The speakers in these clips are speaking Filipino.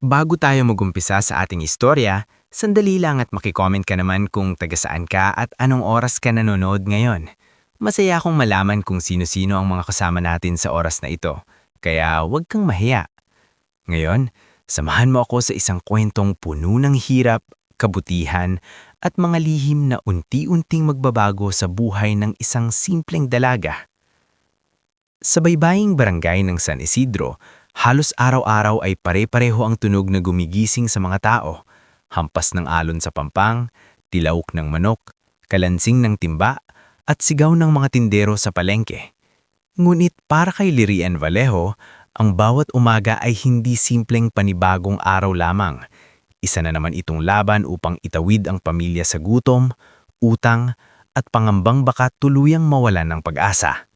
Bago tayo magumpisa sa ating istorya, sandali lang at makicomment ka naman kung taga-saan ka at anong oras ka nanonood ngayon. Masaya akong malaman kung sino-sino ang mga kasama natin sa oras na ito, kaya huwag kang mahiya. Ngayon, samahan mo ako sa isang kwentong puno ng hirap, kabutihan, at mga lihim na unti-unting magbabago sa buhay ng isang simpleng dalaga. Sa baybaying barangay ng San Isidro, halos araw-araw ay pare-pareho ang tunog na gumigising sa mga tao. Hampas ng alon sa pampang, tilaok ng manok, kalansing ng timba, at sigaw ng mga tindero sa palengke. Ngunit para kay Lirian Vallejo, ang bawat umaga ay hindi simpleng panibagong araw lamang. Isa na naman itong laban upang itawid ang pamilya sa gutom, utang, at pangambang baka tuluyang mawalan ng pag-asa.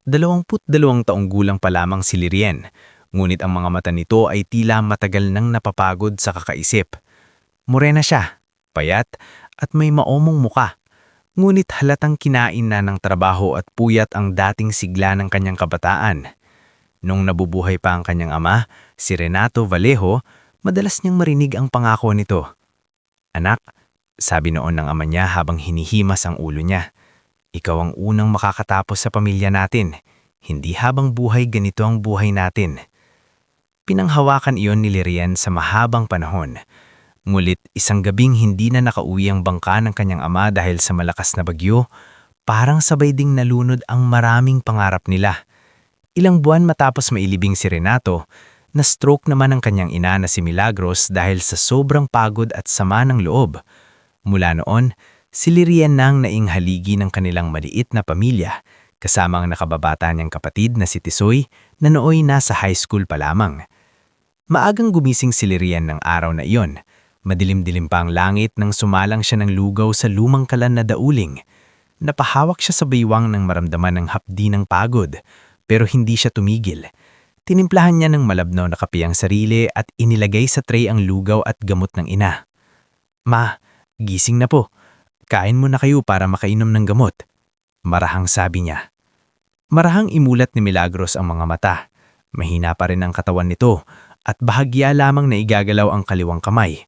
22 taong gulang pa lamang si Lirian, ngunit ang mga mata nito ay tila matagal nang napapagod sa kakaisip. Morena siya, payat, at may maomong muka. Ngunit halatang kinain na ng trabaho at puyat ang dating sigla ng kanyang kabataan. Nung nabubuhay pa ang kanyang ama, si Renato Vallejo, madalas niyang marinig ang pangako nito. "Anak," sabi noon ng ama niya habang hinihimas ang ulo niya, "ikaw ang unang makakatapos sa pamilya natin. Hindi habang buhay ganito ang buhay natin." Pinanghawakan iyon ni Lirian sa mahabang panahon. Ngulit isang gabing hindi na nakauwi ang bangka ng kanyang ama dahil sa malakas na bagyo, parang sabay ding nalunod ang maraming pangarap nila. Ilang buwan matapos mailibing si Renato, na-stroke naman ang kanyang ina na si Milagros dahil sa sobrang pagod at sama ng loob. Mula noon, si Lirian nang naing haligi ng kanilang maliit na pamilya, kasama ang nakababata niyang kapatid na si Tisoy na nooy nasa high school pa lamang. Maagang gumising si Lirian ng araw na iyon. Madilim-dilim pa ang langit nang sumalang siya ng lugaw sa lumang kalan na dauling. Napahawak siya sa baywang nang maramdaman ng hapdi ng pagod, pero hindi siya tumigil. Tinimplahan niya ng malabnaw na kape ang sarili at inilagay sa tray ang lugaw at gamot ng ina. "Ma, gising na po. Kain mo na kayo para makainom ng gamot," marahang sabi niya. Marahang imulat ni Milagros ang mga mata. Mahina pa rin ang katawan nito at bahagya lamang na igagalaw ang kaliwang kamay.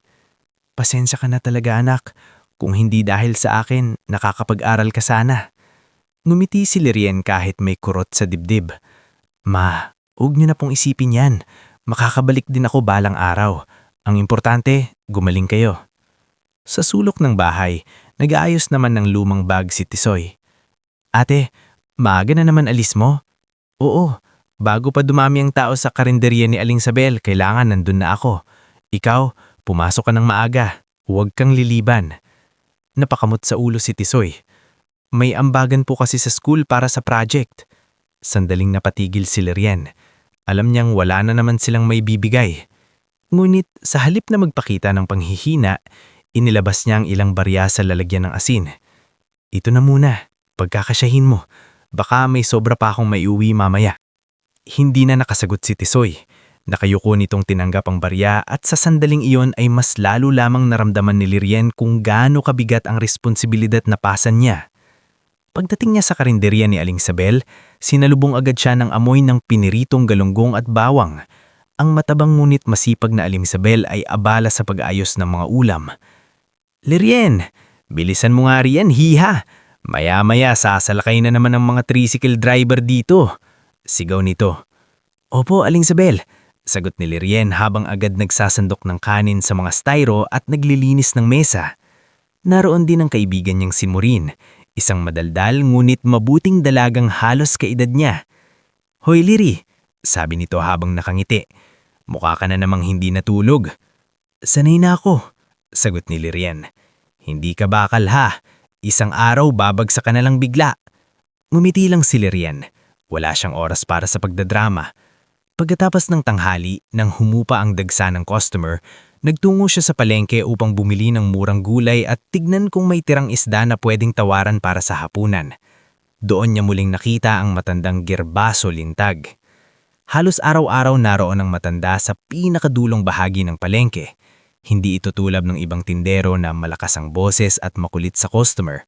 "Pasensya ka na talaga, anak. Kung hindi dahil sa akin, nakakapag-aral ka sana." Ngumiti si Lirian kahit may kurot sa dibdib. "Ma, huwag niyo na pong isipin yan. Makakabalik din ako balang araw. Ang importante, gumaling kayo." Sa sulok ng bahay, nag-aayos naman ng lumang bag si Tisoy. "Ate, maaga na naman alis mo?" "Oo, bago pa dumami ang tao sa karinderya ni Aling Sabel, kailangan nandun na ako. Ikaw, pumasok ka ng maaga. Huwag kang liliban." Napakamot sa ulo si Tisoy. "May ambagan po kasi sa school para sa project." Sandaling napatigil si Lirian. Alam niyang wala na naman silang may bibigay. Ngunit sa halip na magpakita ng panghihina, inilabas niya ang ilang barya sa lalagyan ng asin. "Ito na muna, pagkakasyahin mo. Baka may sobra pa akong maiuwi mamaya." Hindi na nakasagot si Tisoy. Nakayuko nitong tinanggap ang barya at sa sandaling iyon ay mas lalo lamang naramdaman ni Lirian kung gaano kabigat ang responsibilidad na pasan niya. Pagdating niya sa karinderya ni Aling Sabel, sinalubong agad siya ng amoy ng piniritong galunggong at bawang. Ang matabang ngunit masipag na Aling Sabel ay abala sa pag-ayos ng mga ulam. "Lirian, bilisan mo nga riyan, hiha. Maya-maya sasalakay na naman ang mga tricycle driver dito," sigaw nito. "Opo, Aling Sabel," sagot ni Lirian habang agad nagsasandok ng kanin sa mga styro at naglilinis ng mesa. Naroon din ang kaibigan niyang si Maureen, isang madaldal ngunit mabuting dalagang halos kaedad niya. "Hoy Liri," sabi nito habang nakangiti. "Mukha ka na namang hindi natulog." "Sanay na ako," sagot ni Lirian. "Hindi ka bakal ha. Isang araw babagsak ka na lang bigla." Ngumiti lang si Lirian. Wala siyang oras para sa pagdadrama. Pagkatapos ng tanghali, nang humupa ang dagsa ng customer, nagtungo siya sa palengke upang bumili ng murang gulay at tignan kung may tirang isda na pwedeng tawaran para sa hapunan. Doon niya muling nakita ang matandang Gerbaso Lintag. Halos araw-araw naroon ang matanda sa pinakadulong bahagi ng palengke. Hindi ito tulad ng ibang tindero na malakas ang boses at makulit sa customer.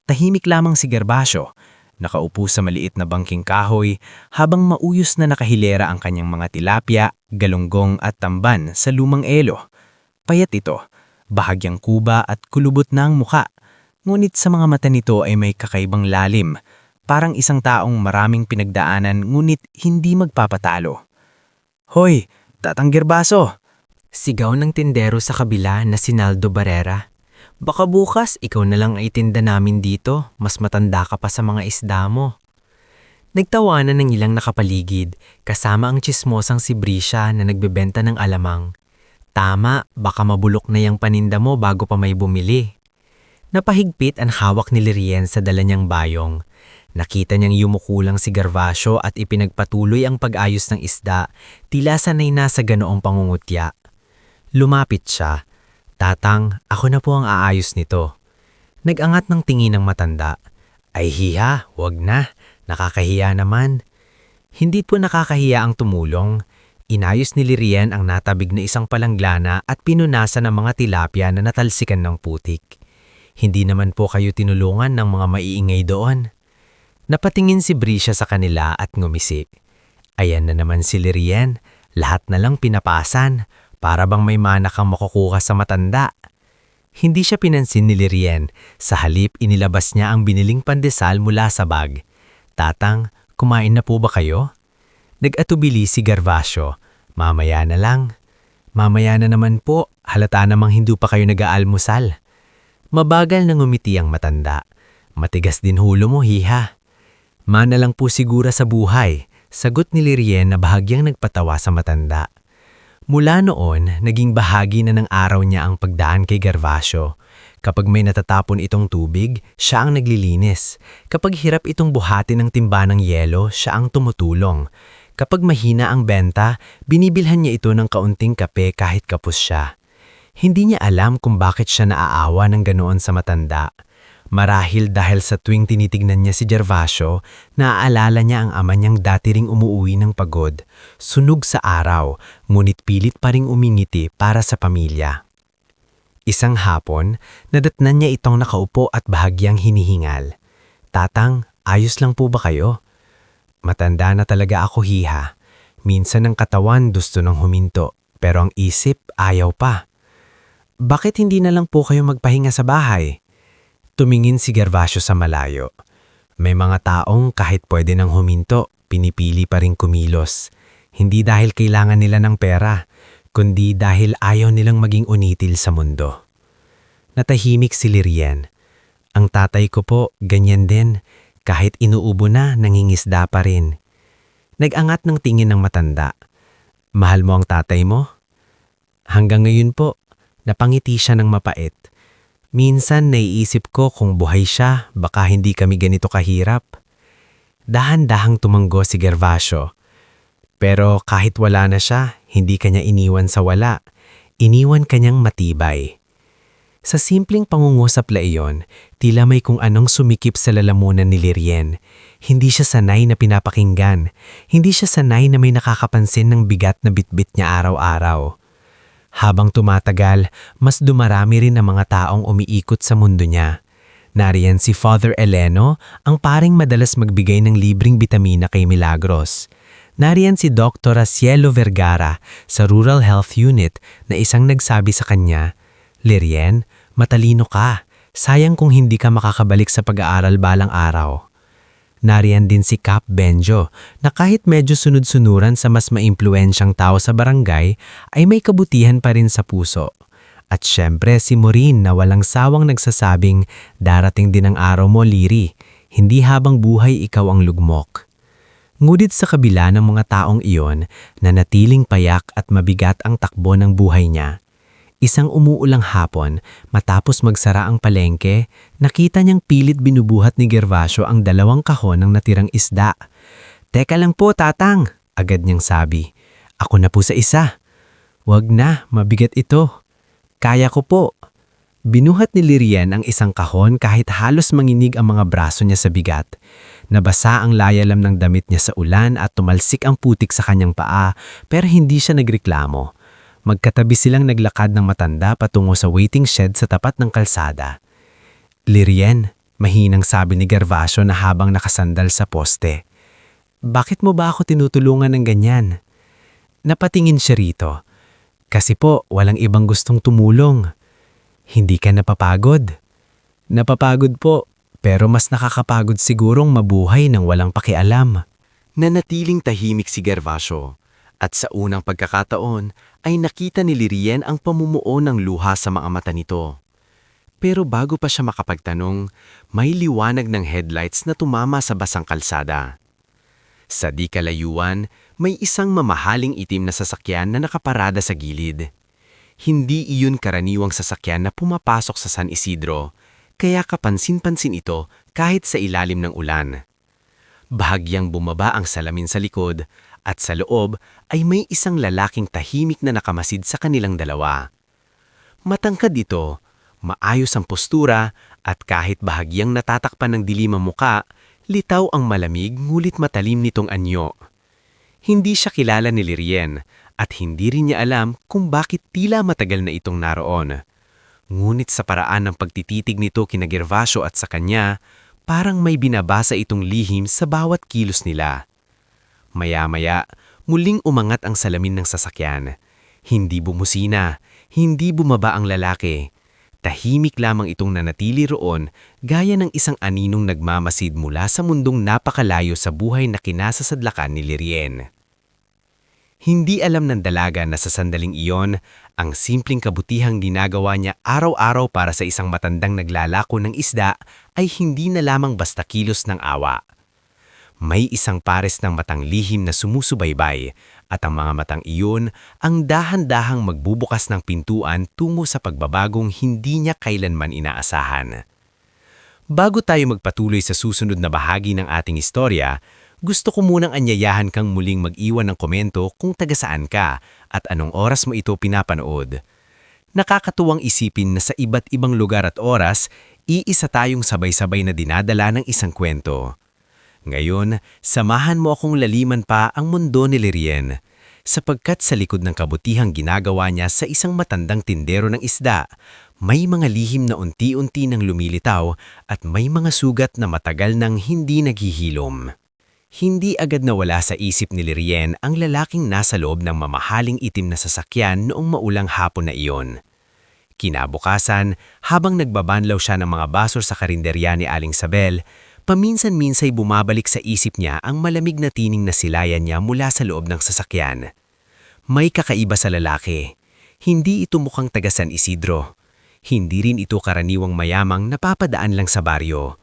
Tahimik lamang si Gerbaso. nakaupo sa maliit na bangking kahoy habang mauyos na nakahilera ang kanyang mga tilapia, galunggong at tamban sa lumang elo. Payat ito, bahagyang kuba at kulubot na ang muka. Ngunit sa mga mata nito ay may kakaibang lalim, parang isang taong maraming pinagdaanan ngunit hindi magpapatalo. "Hoy, Tatang Gervaso!" Sigaw ng tindero sa kabila na si Naldo Barrera. "Baka bukas ikaw na lang ay tinda namin dito, mas matanda ka pa sa mga isda mo." Nagtawanan ng ilang nakapaligid, kasama ang tsismosang si Brisha na nagbebenta ng alamang. "Tama, baka mabulok na yung paninda mo bago pa may bumili." Napahigpit ang hawak ni Lirien sa dala niyang bayong. Nakita niyang yumukulang si Gervasio at ipinagpatuloy ang pag-ayos ng isda, tila sanay na sa ganoong pangungutya. Lumapit siya. "Tatang, ako na po ang aayos nito." Nag-angat ng tingin ng matanda. "Ay hiha, wag na. Nakakahiya naman." Hindi po nakakahiya ang tumulong. Inayos ni Lirien ang natabig na isang palanglana at pinunasan ng mga tilapia na natalsikan ng putik. "Hindi naman po kayo tinulungan ng mga maiingay doon." Napatingin si Brisha sa kanila at ngumisi. Ayan na naman si Lirien. Lahat na lang pinapasan. Para bang may mana kang makukuha sa matanda. Hindi siya pinansin ni Lirien. Sa halip, inilabas niya ang biniling pandesal mula sa bag. "Tatang, kumain na po ba kayo?" Nag-atubili si Gervasio. "Mamaya na lang." "Mamaya na naman po, halata namang hindi pa kayo nag-aalmusal." Mabagal na ngumiti ang matanda. "Matigas din hulo mo, hiha." "Mana lang po sigura sa buhay," sagot ni Lirien na bahagyang nagpatawa sa matanda. Mula noon, naging bahagi na ng araw niya ang pagdaan kay Gervasio. Kapag may natatapon itong tubig, siya ang naglilinis. Kapag hirap itong buhatin ng timba ng yelo, siya ang tumutulong. Kapag mahina ang benta, binibilhan niya ito ng kaunting kape kahit kapos siya. Hindi niya alam kung bakit siya naaawa ng ganoon sa matanda. Marahil dahil sa tuwing tinitignan niya si Gervasio, naaalala niya ang ama niyang dati ring umuuwi ng pagod, sunog sa araw, ngunit pilit pa ring umingiti para sa pamilya. Isang hapon, nadatnan niya itong nakaupo at bahagyang hinihingal. "Tatang, ayos lang po ba kayo?" "Matanda na talaga ako, hiha. Minsan ang katawan gusto nang huminto, pero ang isip ayaw pa." "Bakit hindi na lang po kayo magpahinga sa bahay?" Tumingin si Gervasio sa malayo. May mga taong kahit pwede nang huminto, pinipili pa rin kumilos. Hindi dahil kailangan nila ng pera, kundi dahil ayaw nilang maging unitil sa mundo. Natahimik si Lirien. "Ang tatay ko po, ganyan din. Kahit inuubo na, nangingisda pa rin." Nag-angat ng tingin ng matanda. "Mahal mo ang tatay mo?" "Hanggang ngayon po." Napangiti siya ng mapait. "Minsan naiisip ko kung buhay siya, baka hindi kami ganito kahirap." Dahan-dahang tumanggo si Gervasio. Pero kahit wala na siya, hindi kanya iniwan sa wala. Iniwan kanyang matibay. Sa simpleng pangungusap la iyon, tila may kung anong sumikip sa lalamunan ni Lirien. Hindi siya sanay na pinapakinggan. Hindi siya sanay na may nakakapansin ng bigat na bitbit niya araw-araw. Habang tumatagal, mas dumarami rin ang mga taong umiikot sa mundo niya. Nariyan si Father Eleno, ang paring madalas magbigay ng libreng bitamina kay Milagros. Nariyan si Dr. Cielo Vergara sa Rural Health Unit na isang nagsabi sa kanya, "Lirien, matalino ka. Sayang kung hindi ka makakabalik sa pag-aaral balang araw." Nariyan din si Cap Benjo na kahit medyo sunod-sunuran sa mas maimpluwensyang tao sa barangay, ay may kabutihan pa rin sa puso. At syempre si Maureen na walang sawang nagsasabing, "Darating din ang araw mo, Liri. Hindi habang buhay ikaw ang lugmok." Ngunit sa kabila ng mga taong iyon, nanatiling payak at mabigat ang takbo ng buhay niya. Isang umuulang hapon, matapos magsara ang palengke, nakita niyang pilit binubuhat ni Gervasio ang 2 kahon ng natirang isda. "Teka lang po, tatang," agad niyang sabi. "Ako na po sa isa." "Wag na, mabigat ito." "Kaya ko po." Binuhat ni Lirien ang isang kahon kahit halos manginig ang mga braso niya sa bigat. Nabasa ang layalam ng damit niya sa ulan at tumalsik ang putik sa kanyang paa, pero hindi siya nagreklamo. Magkatabi silang naglakad ng matanda patungo sa waiting shed sa tapat ng kalsada. "Lirien, Mahinang sabi ni Gervasio na habang nakasandal sa poste. Bakit mo ba ako tinutulungan ng ganyan? Napatingin siya rito. Kasi po, walang ibang gustong tumulong. Hindi ka napapagod? Napapagod po, pero mas nakakapagod sigurong mabuhay ng walang pakialam. Nanatiling tahimik si Gervasio. At sa unang pagkakataon ay nakita ni Lirien ang pamumuo ng luha sa mga mata nito. Pero bago pa siya makapagtanong, may liwanag ng headlights na tumama sa basang kalsada. Sa di kalayuan, may isang mamahaling itim na sasakyan na nakaparada sa gilid. Hindi iyon karaniwang sasakyan na pumapasok sa San Isidro, kaya kapansin-pansin ito kahit sa ilalim ng ulan. Bahagyang bumaba ang salamin sa likod at sa loob ay may isang lalaking tahimik na nakamasid sa kanilang dalawa. Matangkad ito, maayos ang postura at kahit bahagyang natatakpan ng dilim ang muka, litaw ang malamig ngulit matalim nitong anyo. Hindi siya kilala ni Lirien at hindi rin niya alam kung bakit tila matagal na itong naroon. Ngunit sa paraan ng pagtititig nito kina Gervasio at sa kanya, parang may binabasa itong lihim sa bawat kilos nila. Maya-maya, muling umangat ang salamin ng sasakyan. Hindi bumusina, hindi bumaba ang lalaki. Tahimik lamang itong nanatili roon gaya ng isang aninong nagmamasid mula sa mundong napakalayo sa buhay na kinasasadlakan ni Lirien. Hindi alam ng dalaga na sa sandaling iyon, ang simpleng kabutihang ginagawa niya araw-araw para sa isang matandang naglalako ng isda ay hindi na lamang basta kilos ng awa. May isang pares ng matang lihim na sumusubaybay at ang mga matang iyon ang dahan-dahang magbubukas ng pintuan tungo sa pagbabagong hindi niya kailanman inaasahan. Bago tayo magpatuloy sa susunod na bahagi ng ating istorya, gusto ko munang anyayahan kang muling mag-iwan ng komento kung taga saan ka at anong oras mo ito pinapanood. Nakakatuwang isipin na sa iba't ibang lugar at oras, iisa tayong sabay-sabay na dinadala ng isang kwento. Ngayon, samahan mo akong laliman pa ang mundo ni Lirien, sapagkat sa likod ng kabutihang ginagawa niya sa isang matandang tindero ng isda, may mga lihim na unti-unti nang lumilitaw at may mga sugat na matagal nang hindi naghihilom. Hindi agad nawala sa isip ni Lirien ang lalaking nasa loob ng mamahaling itim na sasakyan noong maulang hapon na iyon. Kinabukasan, habang nagbabanlaw siya ng mga basur sa karinderya ni Aling Sabel, paminsan-minsay bumabalik sa isip niya ang malamig na tining na silayan niya mula sa loob ng sasakyan. May kakaiba sa lalaki. Hindi ito mukhang taga San Isidro. Hindi rin ito karaniwang mayamang napapadaan lang sa baryo.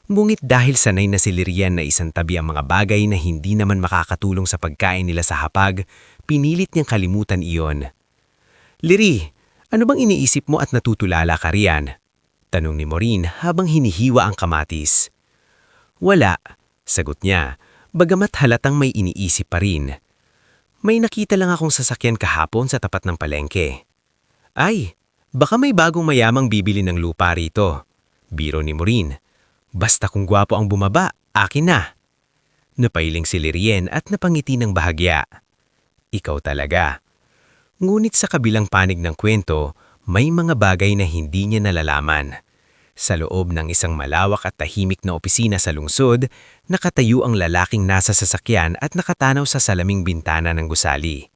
Ngunit dahil sanay na si Lirien na isang tabi ang mga bagay na hindi naman makakatulong sa pagkain nila sa hapag, pinilit niyang kalimutan iyon. "Liri, ano bang iniisip mo at natutulala ka riyan?" tanong ni Maureen habang hinihiwa ang kamatis. "Wala," sagot niya, bagamat halatang may iniisip pa rin. "May nakita lang akong sasakyan kahapon sa tapat ng palengke." "Ay, baka may bagong mayamang bibili ng lupa rito," biro ni Maureen. "Basta kung gwapo ang bumaba, akin na." Napailing si Lirien at napangiti ng bahagya. "Ikaw talaga." Ngunit sa kabilang panig ng kwento, may mga bagay na hindi niya nalalaman. Sa loob ng isang malawak at tahimik na opisina sa lungsod, nakatayo ang lalaking nasa sasakyan at nakatanaw sa salaming bintana ng gusali.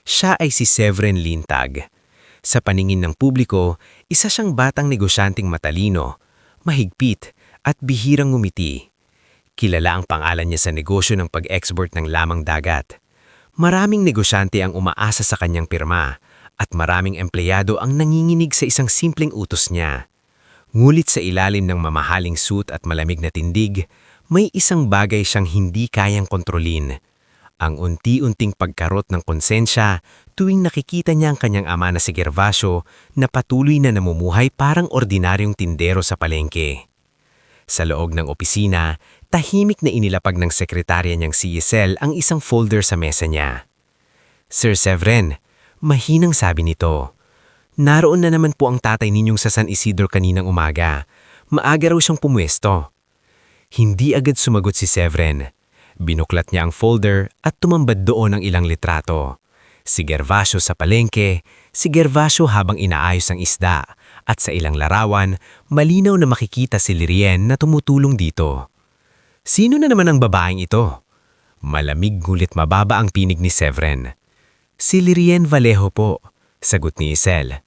Siya ay si Severin Lintag. Sa paningin ng publiko, isa siyang batang negosyanteng matalino, mahigpit at bihirang ngumiti. Kilala ang pangalan niya sa negosyo ng pag-export ng lamang dagat. Maraming negosyante ang umaasa sa kanyang pirma at maraming empleyado ang nanginginig sa isang simpleng utos niya. Ngulit sa ilalim ng mamahaling suit at malamig na tindig, may isang bagay siyang hindi kayang kontrolin. Ang unti-unting pagkarot ng konsensya tuwing nakikita niya ang kanyang ama na si Gervasio na patuloy na namumuhay parang ordinaryong tindero sa palengke. Sa loob ng opisina, tahimik na inilapag ng sekretarya niyang si Giselle ang isang folder sa mesa niya. "Sir Severin," mahinang sabi nito, "naroon na naman po ang tatay ninyong sa San Isidro kaninang umaga. Maaga raw siyang pumuesto." Hindi agad sumagot si Severin. Binuklat niya ang folder at tumambad doon ang ilang litrato. si Gervasio sa palengke, si Gervasio habang inaayos ang isda, at sa ilang larawan, malinaw na makikita si Lirien na tumutulong dito. Sino na naman ang babaeng ito? Malamig ngulit mababa ang tinig ni Severin. Si Lirien Vallejo po, sagot ni Isel.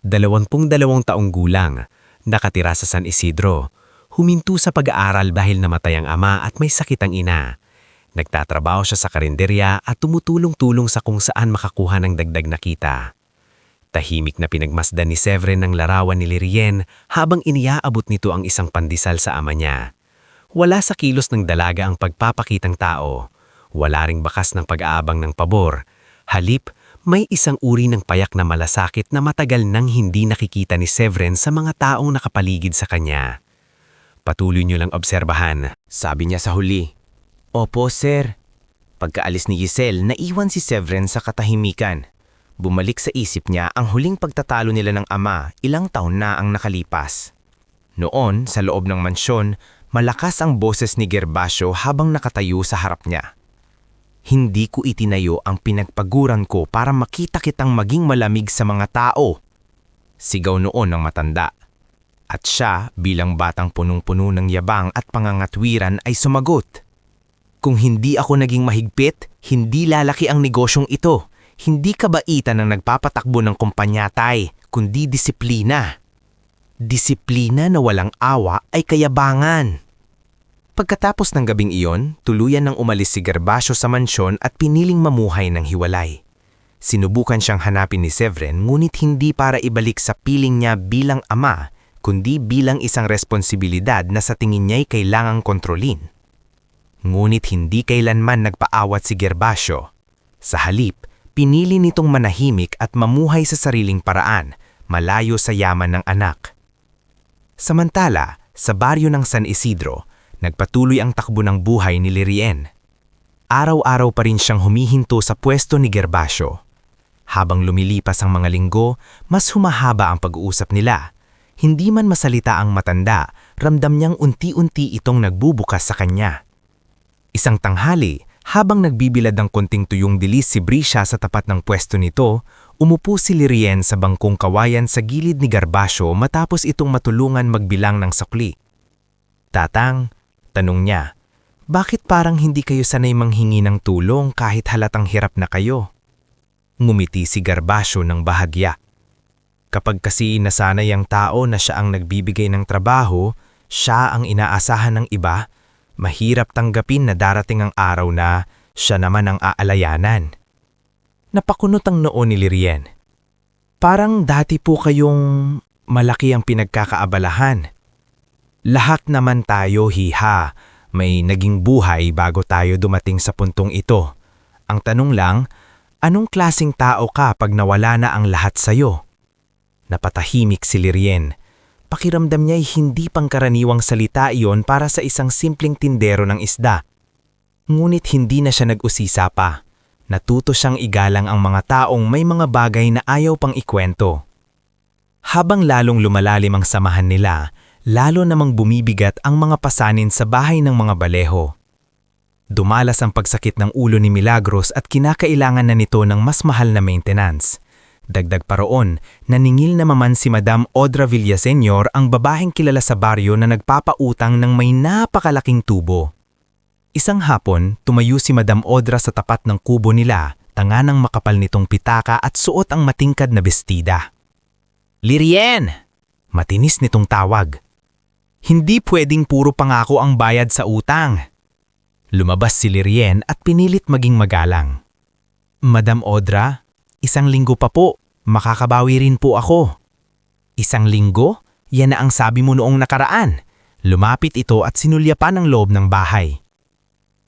22 taong gulang, nakatira sa San Isidro. Huminto sa pag-aaral dahil namatay ang ama at may sakit ang ina. Nagtatrabaho siya sa karinderya at tumutulong-tulong sa kung saan makakuha ng dagdag na kita. Tahimik na pinagmasdan ni Severin ng larawan ni Lirien habang iniaabot nito ang isang pandesal sa ama niya. Wala sa kilos ng dalaga ang pagpapakitang tao. Wala ring bakas ng pag-aabang ng pabor. Halip, may isang uri ng payak na malasakit na matagal nang hindi nakikita ni Severin sa mga taong nakapaligid sa kanya. Patuloy niyo lang obserbahan, Sabi niya sa huli. Opo, sir. Pagkaalis ni Giselle, naiwan si Severin sa katahimikan. Bumalik sa isip niya ang huling pagtatalo nila ng ama, ilang taon na ang nakalipas. Noon, sa loob ng mansyon, malakas ang boses ni Gervasio habang nakatayo sa harap niya. Hindi ko itinayo ang pinagpaguran ko para makita kitang maging malamig sa mga tao. Sigaw noon ng matanda. At siya, bilang batang punong-puno ng yabang at pangangatwiran ay sumagot. Kung hindi ako naging mahigpit, hindi lalaki ang negosyong ito. Hindi kabaitan ang nagpapatakbo ng kumpanya, tay, kundi disiplina. Disiplina na walang awa ay kayabangan. Pagkatapos ng gabing iyon, tuluyan nang umalis si Gervasio sa mansyon at piniling mamuhay ng hiwalay. Sinubukan siyang hanapin ni Severin ngunit hindi para ibalik sa piling niya bilang ama, kundi bilang isang responsibilidad na sa tingin niya'y kailangang kontrolin. Ngunit hindi kailanman nagpaawat si Gervasio. Sa halip, pinili nitong manahimik at mamuhay sa sariling paraan, malayo sa yaman ng anak. Samantala, sa baryo ng San Isidro, nagpatuloy ang takbo ng buhay ni Lirien. Araw-araw pa rin siyang humihinto sa pwesto ni Gervasio. Habang lumilipas ang mga linggo, mas humahaba ang pag-uusap nila. Hindi man masalita ang matanda, ramdam niyang unti-unti itong nagbubukas sa kanya. Isang tanghali, habang nagbibilad ng konting tuyong dilis si Brisha sa tapat ng pwesto nito, umupo si Lirien sa bangkong kawayan sa gilid ni Gervasio matapos itong matulungan magbilang ng sukli. Tatang, tanong niya, bakit parang hindi kayo sanay manghingi ng tulong kahit halatang hirap na kayo? Ngumiti si Gervasio ng bahagya. Kapag kasi nasanay ang tao na siya ang nagbibigay ng trabaho, siya ang inaasahan ng iba, mahirap tanggapin na darating ang araw na siya naman ang aalayanan. Napakunot ang noo ni Lirien. Parang dati po kayong malaki ang pinagkakaabalahan. Lahat naman tayo, hiha, may naging buhay bago tayo dumating sa puntong ito. Ang tanong lang, anong klasing tao ka pag nawala na ang lahat sa'yo? Napatahimik si Lirien. Pakiramdam niya'y hindi pangkaraniwang salita iyon para sa isang simpleng tindero ng isda. Ngunit hindi na siya nag-usisa pa. Natuto siyang igalang ang mga taong may mga bagay na ayaw pang ikwento. Habang lalong lumalalim ang samahan nila, lalo namang bumibigat ang mga pasanin sa bahay ng mga Vallejo. Dumalas ang pagsakit ng ulo ni Milagros at kinakailangan na nito ng mas mahal na maintenance. Dagdag pa roon, naningil na maman si Madam Audra Villaseñor ang babaheng kilala sa baryo na nagpapautang ng may napakalaking tubo. Isang hapon, tumayo si Madam Audra sa tapat ng kubo nila, tanga ng makapal nitong pitaka at suot ang matingkad na bestida. Lirien! Matinis nitong tawag. Hindi pwedeng puro pangako ang bayad sa utang. Lumabas si Lirien at pinilit maging magalang. Madam Audra, 1 linggo pa po, makakabawi rin po ako. 1 linggo? Yan na ang sabi mo noong nakaraan. Lumapit ito at sinulyapan ang loob ng bahay.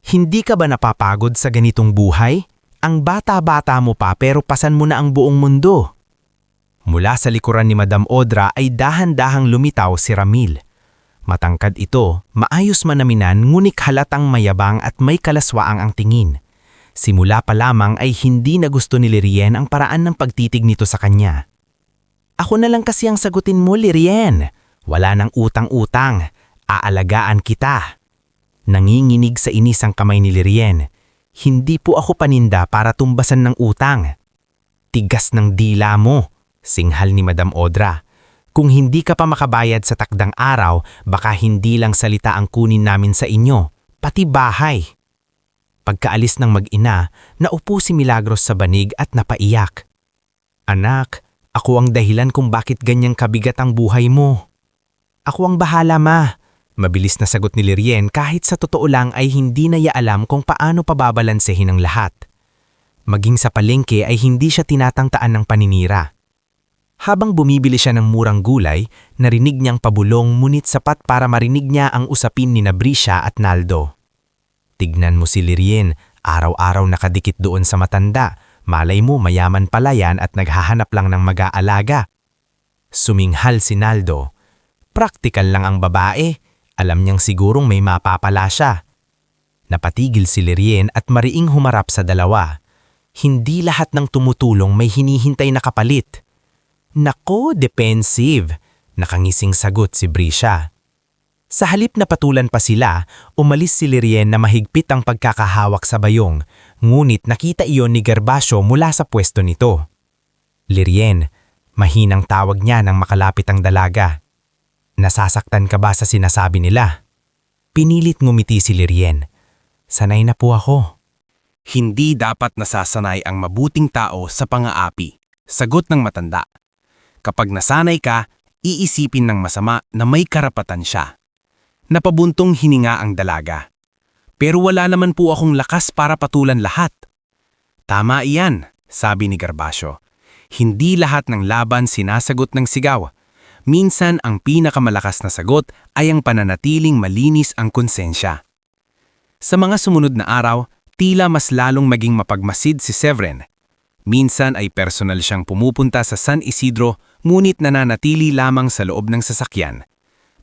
Hindi ka ba napapagod sa ganitong buhay? Ang bata-bata mo pa pero pasan mo na ang buong mundo. Mula sa likuran ni Madam Audra ay dahan-dahang lumitaw si Ramil. Matangkad ito, maayos manaminan ngunit halatang mayabang at may kalaswaang ang tingin. Simula pa lamang ay hindi na gusto ni Lirien ang paraan ng pagtitig nito sa kanya. Ako na lang kasi ang sagutin mo, Lirien. Wala nang utang-utang. Aalagaan kita. Nanginginig sa inis ang kamay ni Lirien. Hindi po ako paninda para tumbasan ng utang. tigas ng dila mo, singhal ni Madam Audra. Kung hindi ka pa makabayad sa takdang araw, baka hindi lang salita ang kunin namin sa inyo, pati bahay. Pagkaalis ng mag-ina, naupo si Milagros sa banig at napaiyak. Anak, ako ang dahilan kung bakit ganyang kabigat ang buhay mo. Ako ang bahala, ma. Mabilis na sagot ni Lirien kahit sa totoo lang ay hindi na niya alam kung paano pababalansehin ang lahat. Maging sa palengke ay hindi siya tinatangtaan ng paninira. Habang bumibili siya ng murang gulay, narinig niyang pabulong ngunit sapat para marinig niya ang usapin ni Brisha at Naldo. Tignan mo si Lirien, araw-araw nakadikit doon sa matanda. Malay mo mayaman pala yan at naghahanap lang ng mag-aalaga. Suminghal si Naldo. Praktikal lang ang babae. Alam niyang sigurong may mapapala siya. Napatigil si Lirien at mariing humarap sa dalawa. Hindi lahat ng tumutulong may hinihintay na kapalit. Nako, defensive. Nakangising sagot si Brisha. Sa halip na patulan pa sila, umalis si Lirien na mahigpit ang pagkakahawak sa bayong, ngunit nakita iyon ni Gervasio mula sa pwesto nito. Lirien, mahinang tawag niya nang makalapit ang dalaga. Nasasaktan ka ba sa sinasabi nila? Pinilit ngumiti si Lirien. Sanay na po ako. Hindi dapat nasasanay ang mabuting tao sa pang-aapi, sagot ng matanda. Kapag nasanay ka, iisipin ng masama na may karapatan siya. Napabuntong hininga ang dalaga. Pero wala naman po akong lakas para patulan lahat. Tama iyan, sabi ni Gervasio. Hindi lahat ng laban sinasagot ng sigaw. Minsan ang pinakamalakas na sagot ay ang pananatiling malinis ang konsensya. Sa mga sumunod na araw, tila mas lalong maging mapagmasid si Severin. Minsan ay personal siyang pumupunta sa San Isidro ngunit nananatili lamang sa loob ng sasakyan.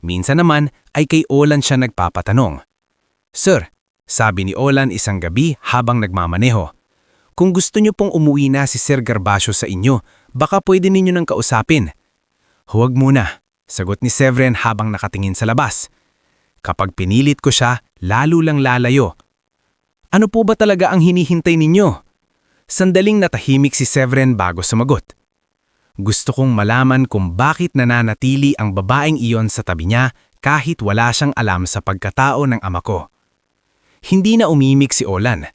Minsan naman ay kay Olan siya nagpapatanong. Sir, sabi ni Olan isang gabi habang nagmamaneho, kung gusto niyo pong umuwi na si Sir Gervasio sa inyo, baka pwede ninyo nang kausapin. Huwag muna, sagot ni Severin habang nakatingin sa labas. Kapag pinilit ko siya, lalo lang lalayo. Ano po ba talaga ang hinihintay ninyo? Sandaling natahimik si Severin bago sumagot. Gusto kong malaman kung bakit nananatili ang babaeng iyon sa tabi niya kahit wala siyang alam sa pagkatao ng ama ko. Hindi na umimik si Olan.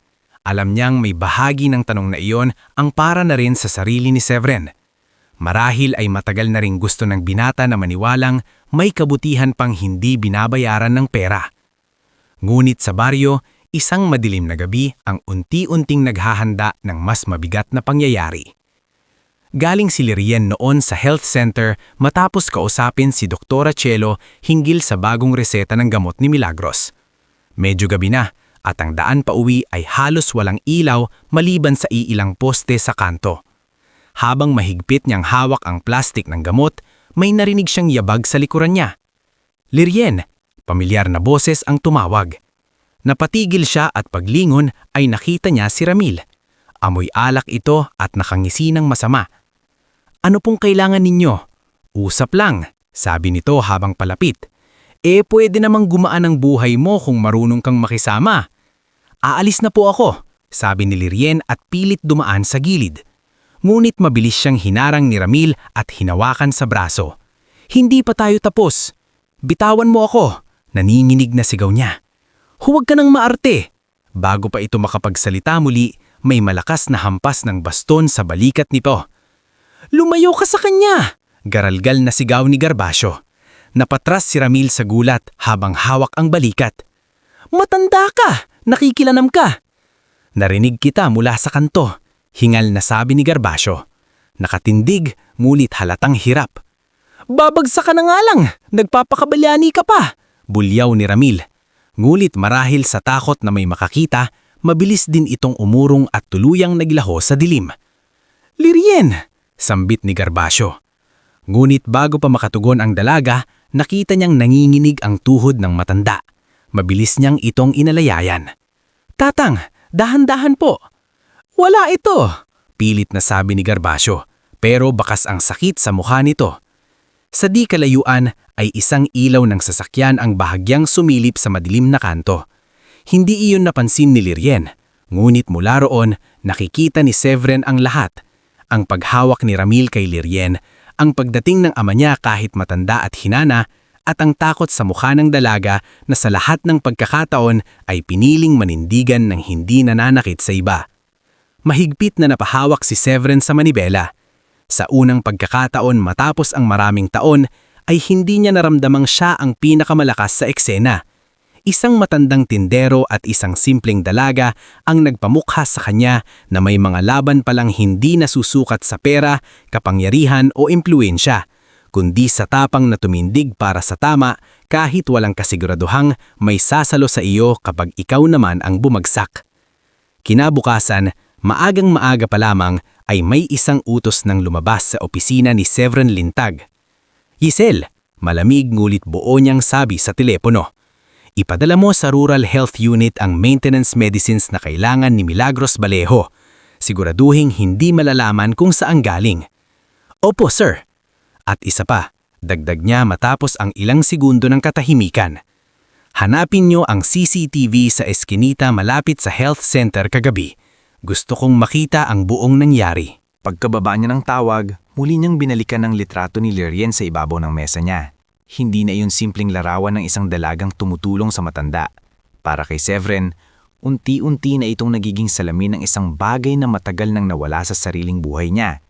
Alam niyang may bahagi ng tanong na iyon ang para na rin sa sarili ni Severin. Marahil ay matagal na ring gusto ng binata na maniwalang may kabutihan pang hindi binabayaran ng pera. Ngunit sa baryo, isang madilim na gabi ang unti-unting naghahanda ng mas mabigat na pangyayari. Galing si Lirien noon sa health center matapos kausapin si Dr. Chelo hinggil sa bagong reseta ng gamot ni Milagros. Medyo gabi na at ang daan pauwi ay halos walang ilaw maliban sa iilang poste sa kanto. Habang mahigpit niyang hawak ang plastik ng gamot, may narinig siyang yabag sa likuran niya. Lirien, pamilyar na boses ang tumawag. Napatigil siya at paglingon ay nakita niya si Ramil. Amoy alak ito at nakangisi ng masama. Ano pong kailangan ninyo? Usap lang, sabi nito habang palapit. Pwede namang gumaan ang buhay mo kung marunong kang makisama. Aalis na po ako, sabi ni Lirien at pilit dumaan sa gilid. Ngunit mabilis siyang hinarang ni Ramil at hinawakan sa braso. Hindi pa tayo tapos. Bitawan mo ako, naninginig na sigaw niya. Huwag ka nang maarte. Bago pa ito makapagsalita muli, may malakas na hampas ng baston sa balikat nito. Lumayo ka sa kanya! Garalgal na sigaw ni Gervasio. Napatras si Ramil sa gulat habang hawak ang balikat. Matanda ka! Nakikilanam ka! Narinig kita mula sa kanto, hingal na sabi ni Gervasio. Nakatindig, ngunit halatang hirap. Babagsak ka na nga lang! Nagpapakabalyani ka pa! Bulyaw ni Ramil. Ngulit marahil sa takot na may makakita, mabilis din itong umurong at tuluyang naglaho sa dilim. Lirien! Sambit ni Gervasio. Ngunit bago pa makatugon ang dalaga, nakita niyang nanginginig ang tuhod ng matanda. Mabilis niyang itong inalayayan. Tatang, dahan-dahan po. Wala ito, pilit na sabi ni Gervasio, pero bakas ang sakit sa mukha nito. Sa di kalayuan ay isang ilaw ng sasakyan ang bahagyang sumilip sa madilim na kanto. Hindi iyon napansin ni Lirien, ngunit mula roon nakikita ni Severin ang lahat. ang paghawak ni Ramil kay Lirien, ang pagdating ng ama niya kahit matanda at hinana, at ang takot sa mukha ng dalaga na sa lahat ng pagkakataon ay piniling manindigan ng hindi nananakit sa iba. Mahigpit na napahawak si Severin sa manibela. Sa unang pagkakataon matapos ang maraming taon, ay hindi niya naramdamang siya ang pinakamalakas sa eksena. Isang matandang tindero at isang simpleng dalaga ang nagpamukha sa kanya na may mga laban palang hindi nasusukat sa pera, kapangyarihan o impluensya, kundi sa tapang na tumindig para sa tama kahit walang kasiguraduhang may sasalo sa iyo kapag ikaw naman ang bumagsak. Kinabukasan, maagang maaga pa lamang ay may isang utos nang lumabas sa opisina ni Severin Lintag. "Giselle," malamig ngulit buo niyang sabi sa telepono. "Ipadala mo sa Rural Health Unit ang maintenance medicines na kailangan ni Milagros Balejo. Siguraduhing hindi malalaman kung saan galing." "Opo, sir." At isa pa, dagdag niya matapos ang ilang segundo ng katahimikan. "Hanapin niyo ang CCTV sa eskinita malapit sa health center kagabi. Gusto kong makita ang buong nangyari." Pagkababa niya ng tawag, muli niyang binalikan ang litrato ni Lirien sa ibabaw ng mesa niya. Hindi na iyon simpleng larawan ng isang dalagang tumutulong sa matanda. Para kay Severin, unti-unti na itong nagiging salamin ng isang bagay na matagal nang nawala sa sariling buhay niya.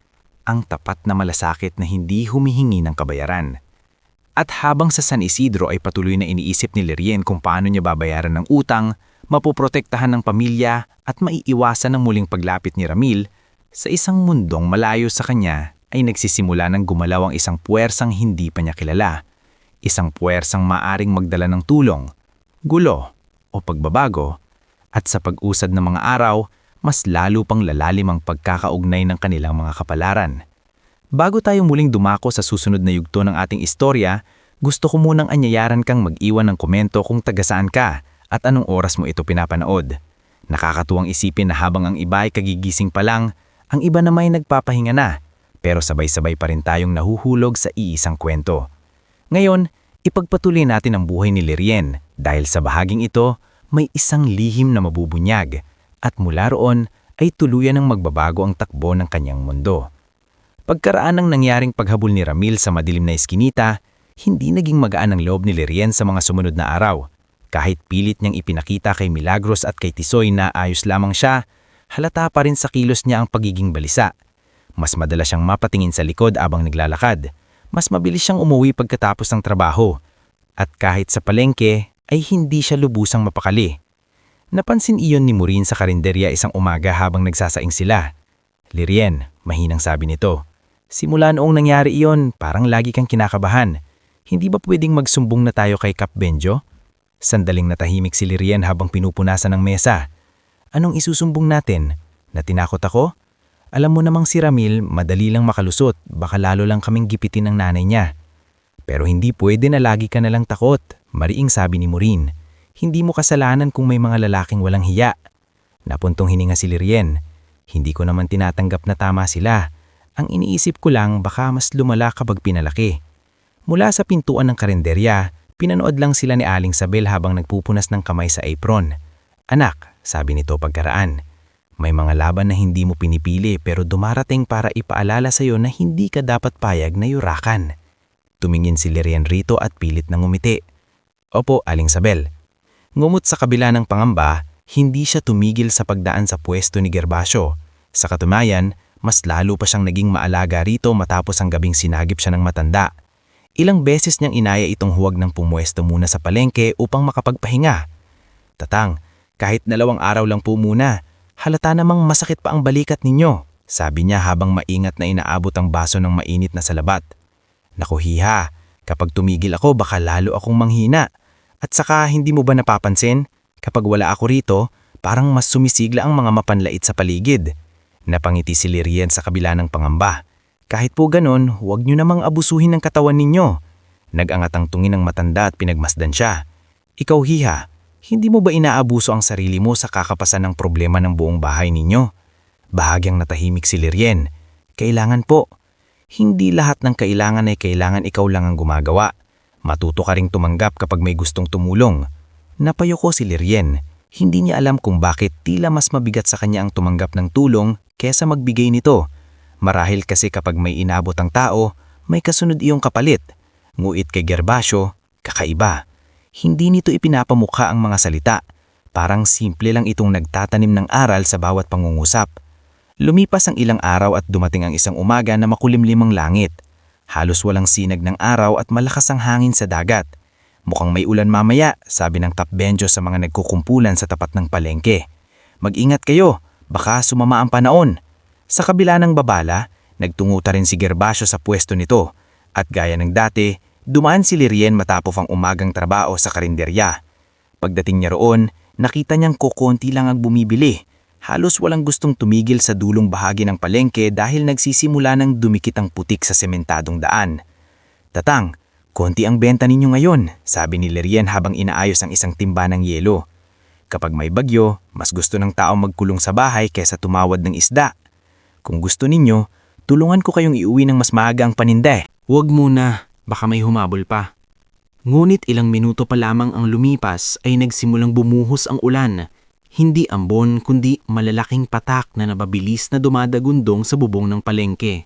Ang tapat na malasakit na hindi humihingi ng kabayaran. At habang sa San Isidro ay patuloy na iniisip ni Lirien kung paano niya babayaran ng utang, mapoprotektahan ng pamilya at maiiwasan ng muling paglapit ni Ramil, sa isang mundong malayo sa kanya ay nagsisimula ng gumalaw ang isang puwersang hindi pa niya kilala. Isang puwersang maaring magdala ng tulong, gulo o pagbabago, at sa pag-usad ng mga araw, mas lalo pang lalalim ang pagkakaugnay ng kanilang mga kapalaran. Bago tayo muling dumako sa susunod na yugto ng ating istorya, gusto ko munang anyayaran kang mag-iwan ng komento kung taga-saan ka at anong oras mo ito pinapanood. Nakakatuwang isipin na habang ang iba ay kagigising pa lang, ang iba naman ay nagpapahinga na, pero sabay-sabay pa rin tayong nahuhulog sa iisang kwento. Ngayon, ipagpatuloy natin ang buhay ni Lirien dahil sa bahaging ito, may isang lihim na mabubunyag at mula roon ay tuluyan ng magbabago ang takbo ng kanyang mundo. Pagkaraan ng nangyaring paghabol ni Ramil sa madilim na eskinita, hindi naging magaan ang loob ni Lirien sa mga sumunod na araw. Kahit pilit niyang ipinakita kay Milagros at kay Tisoy na ayos lamang siya, halata pa rin sa kilos niya ang pagiging balisa. Mas madalas siyang mapatingin sa likod abang naglalakad. Mas mabilis siyang umuwi pagkatapos ng trabaho. At kahit sa palengke, ay hindi siya lubusang mapakali. Napansin iyon ni Maureen sa karinderya isang umaga habang nagsasaing sila. "Lirien," mahinang sabi nito, "simula noong nangyari iyon, parang lagi kang kinakabahan. Hindi ba pwedeng magsumbong na tayo kay Kap Benjo?" Sandaling natahimik si Lirien habang pinupunasan ng mesa. "Anong isusumbong natin? Na tinakot ako? Alam mo namang si Ramil, madali lang makalusot, baka lalo lang kaming gipitin ng nanay niya." "Pero hindi pwede na lagi ka nalang takot," mariing sabi ni Maureen. "Hindi mo kasalanan kung may mga lalaking walang hiya." Napuntong hininga si Lirien. "Hindi ko naman tinatanggap na tama sila. Ang iniisip ko lang baka mas lumala kapag pinalaki." Mula sa pintuan ng karinderya, pinanood lang sila ni Aling Sabel habang nagpupunas ng kamay sa apron. "Anak," sabi nito pagkaraan, "may mga laban na hindi mo pinipili pero dumarating para ipaalala sa iyo na hindi ka dapat payag na yurakan." Tumingin si Lirien rito at pilit na ngumiti. "Opo, Aling Sabel." Ngumot sa kabila ng pangamba, hindi siya tumigil sa pagdaan sa pwesto ni Gervasio. Sa katunayan, mas lalo pa siyang naging maalaga rito matapos ang gabing sinagip siya ng matanda. Ilang beses niyang inaya itong huwag ng pumwesto muna sa palengke upang makapagpahinga. "Tatang, kahit 2 araw lang po muna, halata namang masakit pa ang balikat ninyo," sabi niya habang maingat na inaabot ang baso ng mainit na salabat. "Naku hiha, kapag tumigil ako baka lalo akong manghina. At saka hindi mo ba napapansin, kapag wala ako rito, parang mas sumisigla ang mga mapanlait sa paligid." Napangiti si Lirien sa kabila ng pangamba. "Kahit po ganon, huwag niyo namang abusuhin ng katawan ninyo." Nag-angat ang tungin ng matanda at pinagmasdan siya. "Ikaw hiha, hindi mo ba inaabuso ang sarili mo sa kakapasan ng problema ng buong bahay ninyo?" Bahagyang natahimik si Lirien. "Kailangan po. Hindi lahat ng kailangan ay kailangan ikaw lang ang gumagawa. Matuto ka ring tumanggap kapag may gustong tumulong." Napayuko si Lirien. Hindi niya alam kung bakit tila mas mabigat sa kanya ang tumanggap ng tulong kesa magbigay nito. Marahil kasi kapag may inabot ang tao, may kasunod iyong kapalit. Nguit kay Gervasio, kakaiba. Hindi nito ipinapamukha ang mga salita. Parang simple lang itong nagtatanim ng aral sa bawat pangungusap. Lumipas ang ilang araw at dumating ang isang umaga na makulimlim ang langit. Halos walang sinag ng araw at malakas ang hangin sa dagat. Mukhang may ulan mamaya, sabi ng tapbenjo sa mga nagkukumpulan sa tapat ng palengke. Mag-ingat kayo, baka sumama ang panahon. Sa kabila ng babala, nagtunguta rin si Gervasio sa pwesto nito. At gaya ng dati, dumaan si Lirien matapos ang umagang trabaho sa karinderya. Pagdating niya roon, nakita niyang kukonti lang ang bumibili. Halos walang gustong tumigil sa dulong bahagi ng palengke dahil nagsisimula ng dumikit ang putik sa sementadong daan. "Tatang, konti ang benta ninyo ngayon," sabi ni Lirien habang inaayos ang isang timba ng yelo. "Kapag may bagyo, mas gusto ng tao magkulong sa bahay kaysa tumawad ng isda. Kung gusto ninyo, tulungan ko kayong iuwi ng mas maaga ang paninda." Huwag muna, baka may humabol pa. Ngunit ilang minuto pa lamang ang lumipas ay nagsimulang bumuhos ang ulan. Hindi ambon kundi malalaking patak na nababilis na dumadagundong sa bubong ng palengke.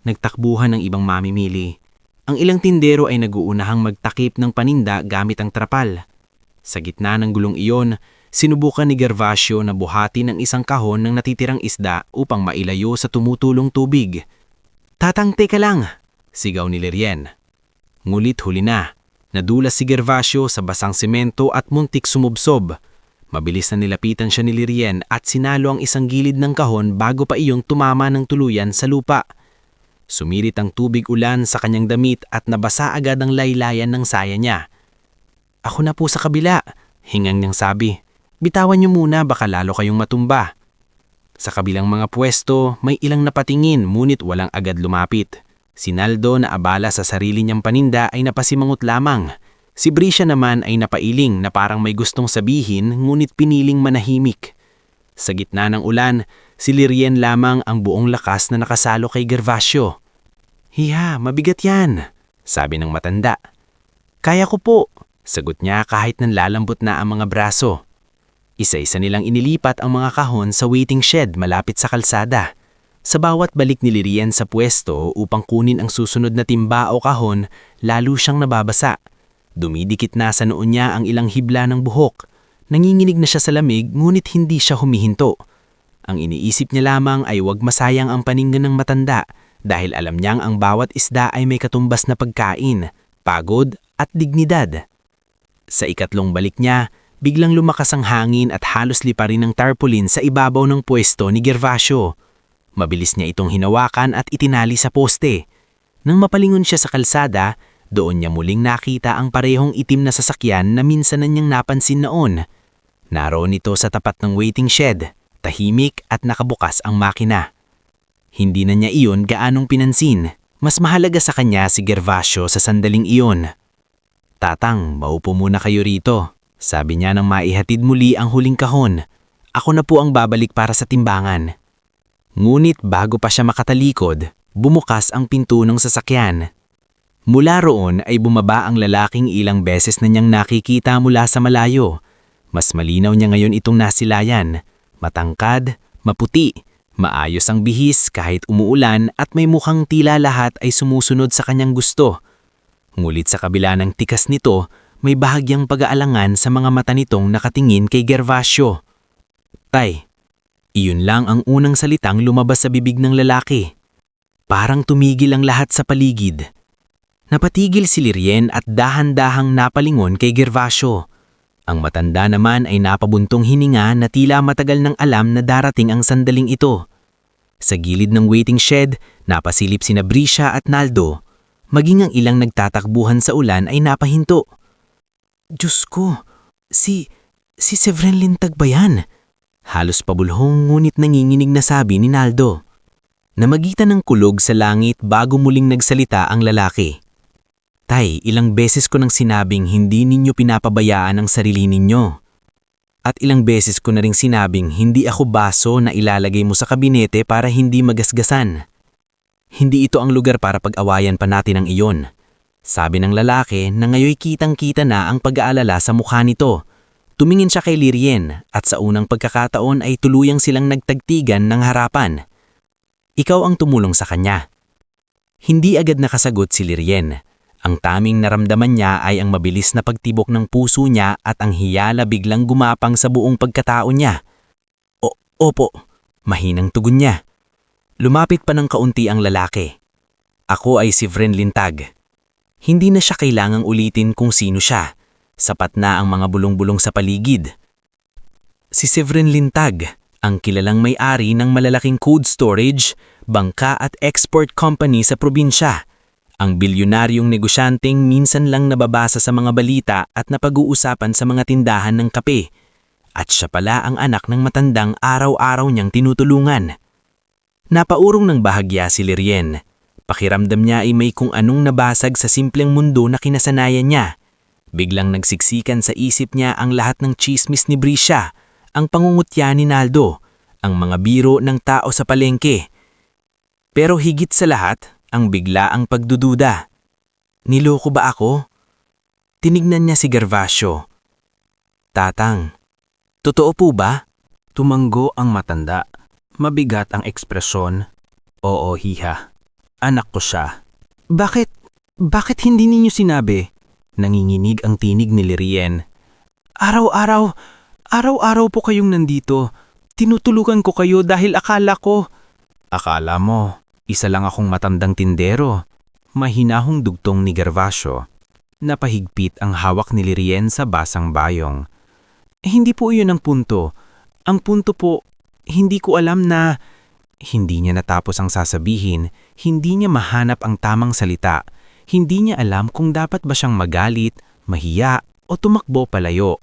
Nagtakbuhan ng ibang mamimili. Ang ilang tindero ay naguunahang magtakip ng paninda gamit ang trapal. Sa gitna ng gulong iyon, sinubukan ni Gervasio na buhatin ng isang kahon ng natitirang isda upang mailayo sa tumutulong tubig. "Tatang, teka lang!" sigaw ni Lirien. Ngulit huli na. Nadulas si Gervasio sa basang semento at muntik sumubsob. Mabilis na nilapitan siya ni Lirien at sinalo ang isang gilid ng kahon bago pa iyon tumama ng tuluyan sa lupa. Sumirit ang tubig ulan sa kanyang damit at nabasa agad ang laylayan ng saya niya. "Ako na po sa kabila," hingang niyang sabi. "Bitawan niyo muna, baka lalo kayong matumba." Sa kabilang mga pwesto, may ilang napatingin ngunit walang agad lumapit. Si Naldo na abala sa sarili niyang paninda ay napasimangot lamang. Si Brisha naman ay napailing na parang may gustong sabihin ngunit piniling manahimik. Sa gitna ng ulan, si Lirien lamang ang buong lakas na nakasalo kay Gervasio. "Hiha, mabigat yan," sabi ng matanda. "Kaya ko po," sagot niya kahit nanlalambot na ang mga braso. Isa-isa nilang inilipat ang mga kahon sa waiting shed malapit sa kalsada. Sa bawat balik ni Lirien sa pwesto upang kunin ang susunod na timba o kahon, lalo siyang nababasa. Dumidikit na sa noon niya ang ilang hibla ng buhok. Nanginginig na siya sa lamig ngunit hindi siya humihinto. Ang iniisip niya lamang ay huwag masayang ang paningin ng matanda dahil alam niyang ang bawat isda ay may katumbas na pagkain, pagod at dignidad. Sa ikatlong balik niya, biglang lumakas ang hangin at halos liparin ng tarpaulin sa ibabaw ng pwesto ni Gervasio. Mabilis niya itong hinawakan at itinali sa poste. Nang mapalingon siya sa kalsada, doon niya muling nakita ang parehong itim na sasakyan na minsan na niyang napansin noon. Naroon ito sa tapat ng waiting shed, tahimik at nakabukas ang makina. Hindi na niya iyon gaanong pinansin. Mas mahalaga sa kanya si Gervasio sa sandaling iyon. "Tatang, maupo muna kayo rito," sabi niya nang maihatid muli ang huling kahon. "Ako na po ang babalik para sa timbangan." Ngunit bago pa siya makatalikod, bumukas ang pinto ng sasakyan. Mula roon ay bumaba ang lalaking ilang beses na niyang nakikita mula sa malayo. Mas malinaw niya ngayon itong nasilayan. Matangkad, maputi, maayos ang bihis kahit umuulan at may mukhang tila lahat ay sumusunod sa kanyang gusto. Ngulit sa kabila ng tikas nito, may bahagyang pag-aalangan sa mga mata nitong nakatingin kay Gervasio. "Tay." Iyon lang ang unang salitang lumabas sa bibig ng lalaki. Parang tumigil ang lahat sa paligid. Napatigil si Lirien at dahan-dahang napalingon kay Gervasio. Ang matanda naman ay napabuntong hininga na tila matagal nang alam na darating ang sandaling ito. Sa gilid ng waiting shed, napasilip sina Brisha at Naldo. Maging ang ilang nagtatakbuhan sa ulan ay napahinto. "Diyos ko, si Severin Lintag ba yan?" Halos pabulhong ngunit nanginginig na sabi ni Naldo. Namagitan ng kulog sa langit bago muling nagsalita ang lalaki. "Tay, ilang beses ko nang sinabing hindi ninyo pinapabayaan ang sarili ninyo. At ilang beses ko na ring sinabing hindi ako baso na ilalagay mo sa kabinete para hindi magasgasan. Hindi ito ang lugar para pag-awayan pa natin ang iyon." Sabi ng lalaki na ngayoy kitang-kita na ang pag-aalala sa mukha nito. Tumingin siya kay Lirien at sa unang pagkakataon ay tuluyang silang nagtagtigan ng harapan. Ikaw ang tumulong sa kanya. Hindi agad nakasagot si Lirien. Ang taming naramdaman niya ay ang mabilis na pagtibok ng puso niya at ang hiyala biglang gumapang sa buong pagkatao niya. Opo, mahinang tugon niya. Lumapit pa ng kaunti ang lalaki. Ako ay si Vren Lintag. Hindi na siya kailangang ulitin kung sino siya. Sapat na ang mga bulong-bulong sa paligid. Si Severin Lintag, ang kilalang may-ari ng malalaking cold storage, bangka at export company sa probinsya. Ang bilyonaryong negosyanteng minsan lang nababasa sa mga balita at napag-uusapan sa mga tindahan ng kape. At siya pala ang anak ng matandang araw-araw niyang tinutulungan. Napaurong ng bahagya si Lirien. Pakiramdam niya ay may kung anong nabasag sa simpleng mundo na kinasanayan niya. Biglang nagsiksikan sa isip niya ang lahat ng chismis ni Brisha, ang pangungutya ni Naldo, ang mga biro ng tao sa palengke. Pero higit sa lahat, ang biglaang pagdududa. Niloko ba ako? Tinignan niya si Gervasio. Tatang, totoo po ba? Tumanggo ang matanda. Mabigat ang ekspresyon. Oo, hiha. Anak ko siya. Bakit hindi ninyo sinabi? Nanginginig ang tinig ni Lirien. Araw-araw po kayong nandito. Tinutulugan ko kayo dahil akala ko. Akala mo, isa lang akong matandang tindero. Mahinahong dugtong ni Gervasio. Napahigpit ang hawak ni Lirien sa basang bayong. Hindi po iyon ang punto. Ang punto po, hindi ko alam na... Hindi niya natapos ang sasabihin, hindi niya mahanap ang tamang salita. Hindi niya alam kung dapat ba siyang magalit, mahiya o tumakbo palayo.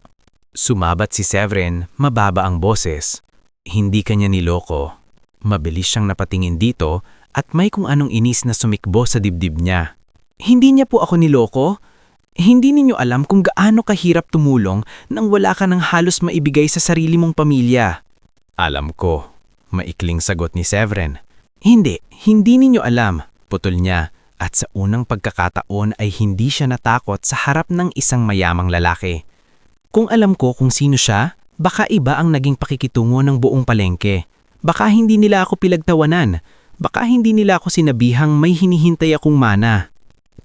Sumabat si Severin, mababa ang boses. Hindi kanya niloko. Mabilis siyang napatingin dito at may kung anong inis na sumikbo sa dibdib niya. Hindi niya po ako niloko? Hindi ninyo alam kung gaano kahirap tumulong nang wala ka ng halos maibigay sa sarili mong pamilya. Alam ko. Maikling sagot ni Severin. Hindi ninyo alam, putol niya, at sa unang pagkakataon ay hindi siya natakot sa harap ng isang mayamang lalaki. Kung alam ko kung sino siya, baka iba ang naging pakikitungo ng buong palengke. Baka hindi nila ako pilagtawanan, baka hindi nila ako sinabihang may hinihintay akong mana.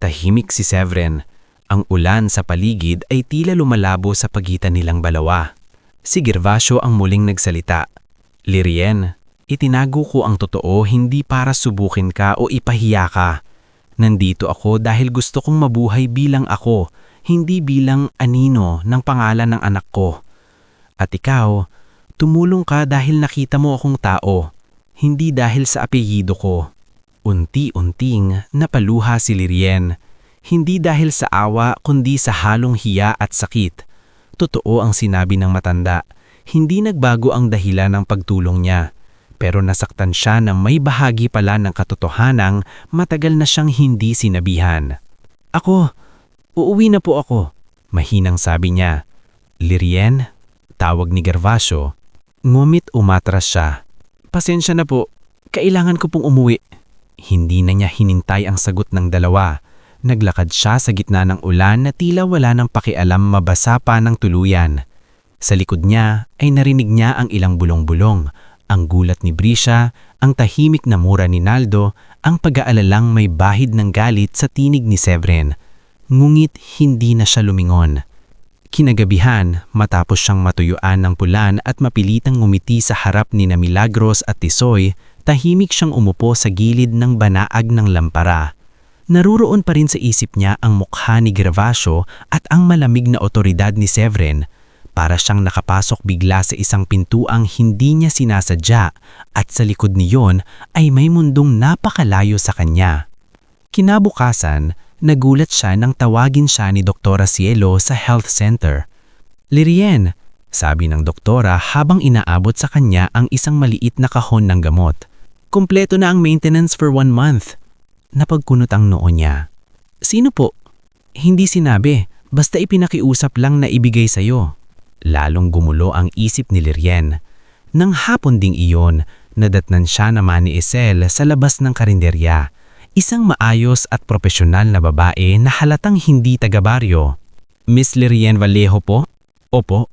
Tahimik si Severin. Ang ulan sa paligid ay tila lumalabo sa pagitan nilang dalawa. Si Gervasio ang muling nagsalita. Lirien, itinago ko ang totoo hindi para subukin ka o ipahiya ka. Nandito ako dahil gusto kong mabuhay bilang ako, hindi bilang anino ng pangalan ng anak ko. At ikaw, tumulong ka dahil nakita mo akong tao, hindi dahil sa apelyido ko. Unti-unting napaluha si Lirien, hindi dahil sa awa kundi sa halong hiya at sakit. Totoo ang sinabi ng matanda. Hindi nagbago ang dahilan ng pagtulong niya, pero nasaktan siya na may bahagi pala ng katotohanang matagal na siyang hindi sinabihan. Uuwi na po ako, mahinang sabi niya. Lirien, tawag ni Gervasio. Ngumit umatras siya. Pasensya na po, kailangan ko pong umuwi. Hindi na niya hinintay ang sagot ng dalawa. Naglakad siya sa gitna ng ulan na tila wala nang pakialam mabasa pa ng tuluyan. Sa likod niya ay narinig niya ang ilang bulong-bulong, ang gulat ni Brisha, ang tahimik na mura ni Naldo, ang pag-aalalang may bahid ng galit sa tinig ni Severin. Ngungit hindi na siya lumingon. Kinagabihan, matapos siyang matuyuan ng pulan at mapilitang ngumiti sa harap ni na Milagros at Tisoy, tahimik siyang umupo sa gilid ng banaag ng lampara. Naruroon pa rin sa isip niya ang mukha ni Gervasio at ang malamig na otoridad ni Severin. Para siyang nakapasok bigla sa isang pintuang hindi niya sinasadya at sa likod niyon ay may mundong napakalayo sa kanya. Kinabukasan, nagulat siya nang tawagin siya ni Doktora Cielo sa health center. Lirien, sabi ng doktora habang inaabot sa kanya ang isang maliit na kahon ng gamot. Kompleto na ang maintenance for 1 month. Napagkunot ang noo niya. Sino po? Hindi sinabi, basta ipinakiusap lang na ibigay sa'yo. Lalong gumulo ang isip ni Lirien. Nang hapon ding iyon, nadatnan siya naman ni Isel sa labas ng karinderya. Isang maayos at profesional na babae na halatang hindi taga-baryo. Miss Lirien Vallejo po? Opo.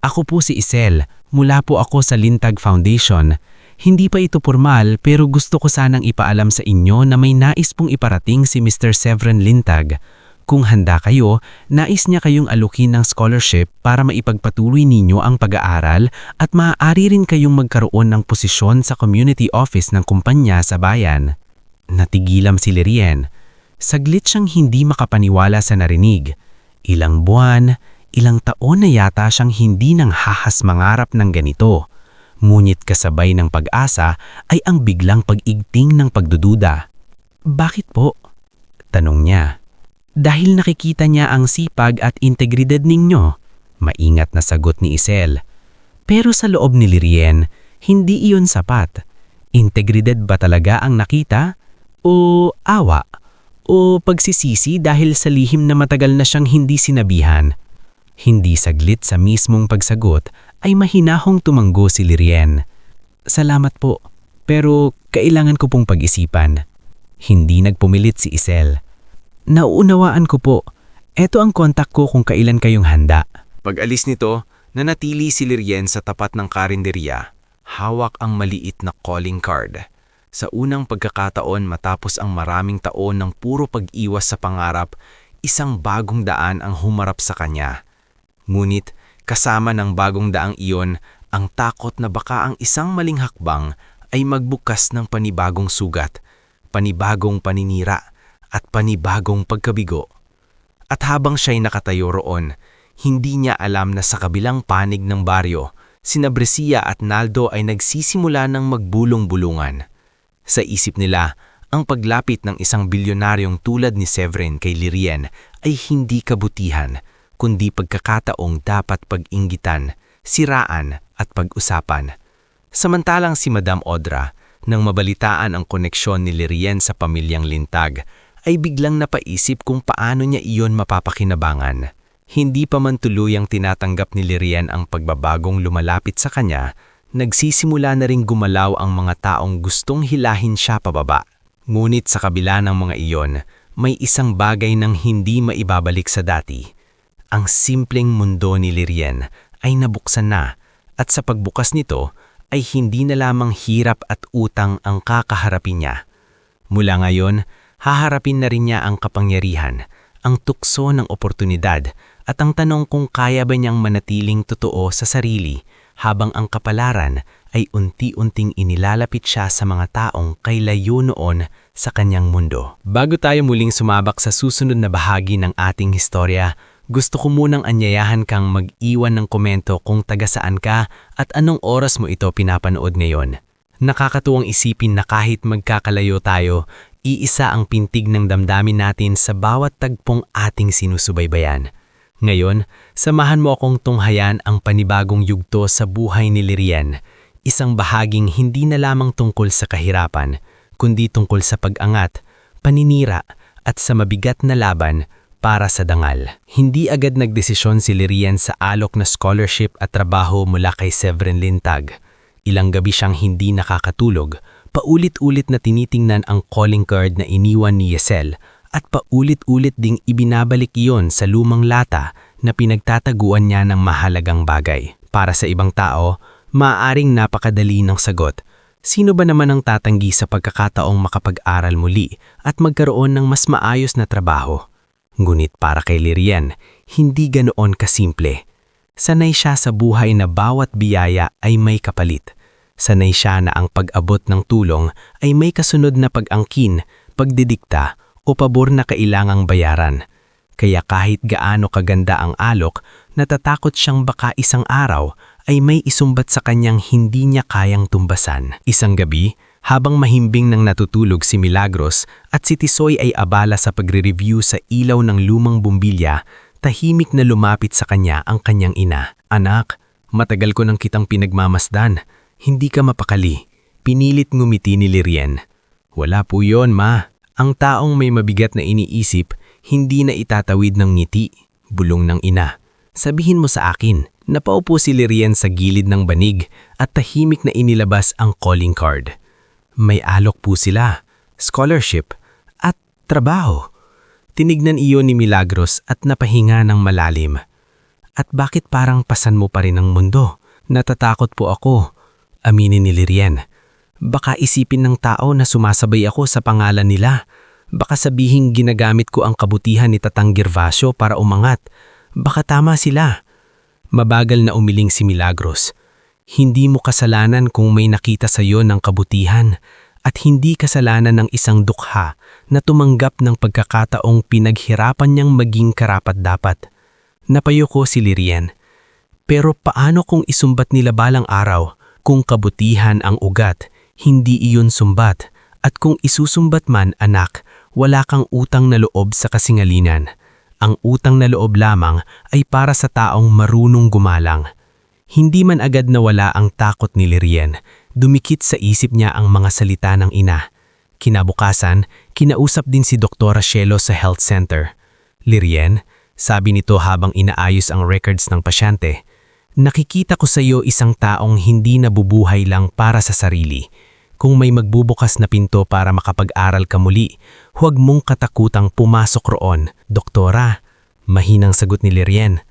Ako po si Isel. Mula po ako sa Lintag Foundation. Hindi pa ito formal pero gusto ko sanang ipaalam sa inyo na may nais pong iparating si Mr. Severin Lintag. Kung handa kayo, nais niya kayong alukin ng scholarship para maipagpatuloy ninyo ang pag-aaral at maaari rin kayong magkaroon ng posisyon sa community office ng kumpanya sa bayan. Natigilam si Lirien. Saglit siyang hindi makapaniwala sa narinig. Ilang buwan, ilang taon na yata siyang hindi nang hahas mangarap ng ganito. Ngunit kasabay ng pag-asa ay ang biglang pag-igting ng pagdududa. Bakit po? Tanong niya. Dahil nakikita niya ang sipag at integridad ninyo. Maingat na sagot ni Isel. Pero sa loob ni Lirien, hindi iyon sapat. Integridad ba talaga ang nakita? O awa? O pagsisisi dahil sa lihim na matagal na siyang hindi sinabihan? Hindi saglit sa mismong pagsagot ay mahinahong tumanggo si Lirien. Salamat po, pero kailangan ko pong pag-isipan. Hindi nagpumilit si Isel. Nauunawaan ko po. Eto ang kontak ko kung kailan kayong handa. Pag-alis nito, nanatili si Lirien sa tapat ng karinderya. Hawak ang maliit na calling card. Sa unang pagkakataon matapos ang maraming taon ng puro pag-iwas sa pangarap, isang bagong daan ang humarap sa kanya. Ngunit kasama ng bagong daang iyon, ang takot na baka ang isang maling hakbang ay magbukas ng panibagong sugat, panibagong paninira at panibagong pagkabigo. At habang siya'y nakatayo roon, hindi niya alam na sa kabilang panig ng baryo, sina Brescia at Naldo ay nagsisimula ng magbulong-bulungan. Sa isip nila, ang paglapit ng isang bilyonaryong tulad ni Severin kay Lirien ay hindi kabutihan, kundi pagkakataong dapat pag-inggitan, siraan at pag-usapan. Samantalang si Madam Audra, nang mabalitaan ang koneksyon ni Lirien sa pamilyang Lintag, ay biglang napaisip kung paano niya iyon mapapakinabangan. Hindi pa man tuluyang tinatanggap ni Lirien ang pagbabagong lumalapit sa kanya, nagsisimula na ring gumalaw ang mga taong gustong hilahin siya pababa. Ngunit sa kabila ng mga iyon, may isang bagay nang hindi maibabalik sa dati. Ang simpleng mundo ni Lirien ay nabuksan na at sa pagbukas nito ay hindi na lamang hirap at utang ang kakaharapin niya. Mula ngayon, haharapin na rin niya ang kapangyarihan, ang tukso ng oportunidad at ang tanong kung kaya ba niyang manatiling totoo sa sarili habang ang kapalaran ay unti-unting inilalapit siya sa mga taong kay layo noon sa kanyang mundo. Bago tayo muling sumabak sa susunod na bahagi ng ating historya, gusto ko munang anyayahan kang mag-iwan ng komento kung taga saan ka at anong oras mo ito pinapanood ngayon. Nakakatuwang isipin na kahit magkakalayo tayo, iisa ang pintig ng damdamin natin sa bawat tagpong ating sinusubaybayan. Ngayon, samahan mo akong tunghayan ang panibagong yugto sa buhay ni Lirien, isang bahaging hindi na lamang tungkol sa kahirapan, kundi tungkol sa pag-angat, paninira at sa mabigat na laban para sa dangal. Hindi agad nagdesisyon si Lirien sa alok na scholarship at trabaho mula kay Severin Lintag. Ilang gabi siyang hindi nakakatulog, paulit-ulit na tinitingnan ang calling card na iniwan ni Yesel at paulit-ulit ding ibinabalik iyon sa lumang lata na pinagtataguan niya ng mahalagang bagay. Para sa ibang tao, maaaring napakadali ng sagot. Sino ba naman ang tatanggi sa pagkakataong makapag-aral muli at magkaroon ng mas maayos na trabaho? Ngunit para kay Lirien, hindi ganoon kasimple. Sanay siya sa buhay na bawat biyaya ay may kapalit. Sanay siya na ang pag-abot ng tulong ay may kasunod na pag-angkin, pagdidikta o pabor na kailangang bayaran. Kaya kahit gaano kaganda ang alok, natatakot siyang baka isang araw ay may isumbat sa kanyang hindi niya kayang tumbasan. Isang gabi, habang mahimbing nang natutulog si Milagros at si Tisoy ay abala sa pagre-review sa ilaw ng lumang bumbilya, tahimik na lumapit sa kanya ang kanyang ina. Anak, matagal ko nang kitang pinagmamasdan. Hindi ka mapakali. Pinilit ngumiti ni Lirien. Wala po yon, ma. Ang taong may mabigat na iniisip, hindi na itatawid ng ngiti. Bulong ng ina. Sabihin mo sa akin. Napaupo si Lirien sa gilid ng banig at tahimik na inilabas ang calling card. May alok po sila, scholarship, at trabaho. Tinignan iyon ni Milagros at napahinga ng malalim. At bakit parang pasan mo pa rin ang mundo? Natatakot po ako, aminin ni Lirien. Baka isipin ng tao na sumasabay ako sa pangalan nila. Baka sabihing ginagamit ko ang kabutihan ni Tatang Gervasio para umangat. Baka tama sila. Mabagal na umiling si Milagros. Hindi mo kasalanan kung may nakita sa iyo ng kabutihan at hindi kasalanan ng isang dukha na tumanggap ng pagkakataong pinaghirapan niyang maging karapat-dapat. Napayo ko si Lirien. Pero paano kung isumbat nila balang araw kung kabutihan ang ugat? Hindi iyon sumbat, at kung isusumbat man, anak, wala kang utang na loob sa kasingalinan. Ang utang na loob lamang ay para sa taong marunong gumalang. Hindi man agad nawala ang takot ni Lirien, dumikit sa isip niya ang mga salita ng ina. Kinabukasan, kinausap din si Dr. Cielo sa health center. Lirien, sabi nito habang inaayos ang records ng pasyente, nakikita ko sa iyo isang taong hindi nabubuhay lang para sa sarili. Kung may magbubukas na pinto para makapag-aral ka muli, huwag mong katakutang pumasok roon, Doktora. Mahinang sagot ni Lirien.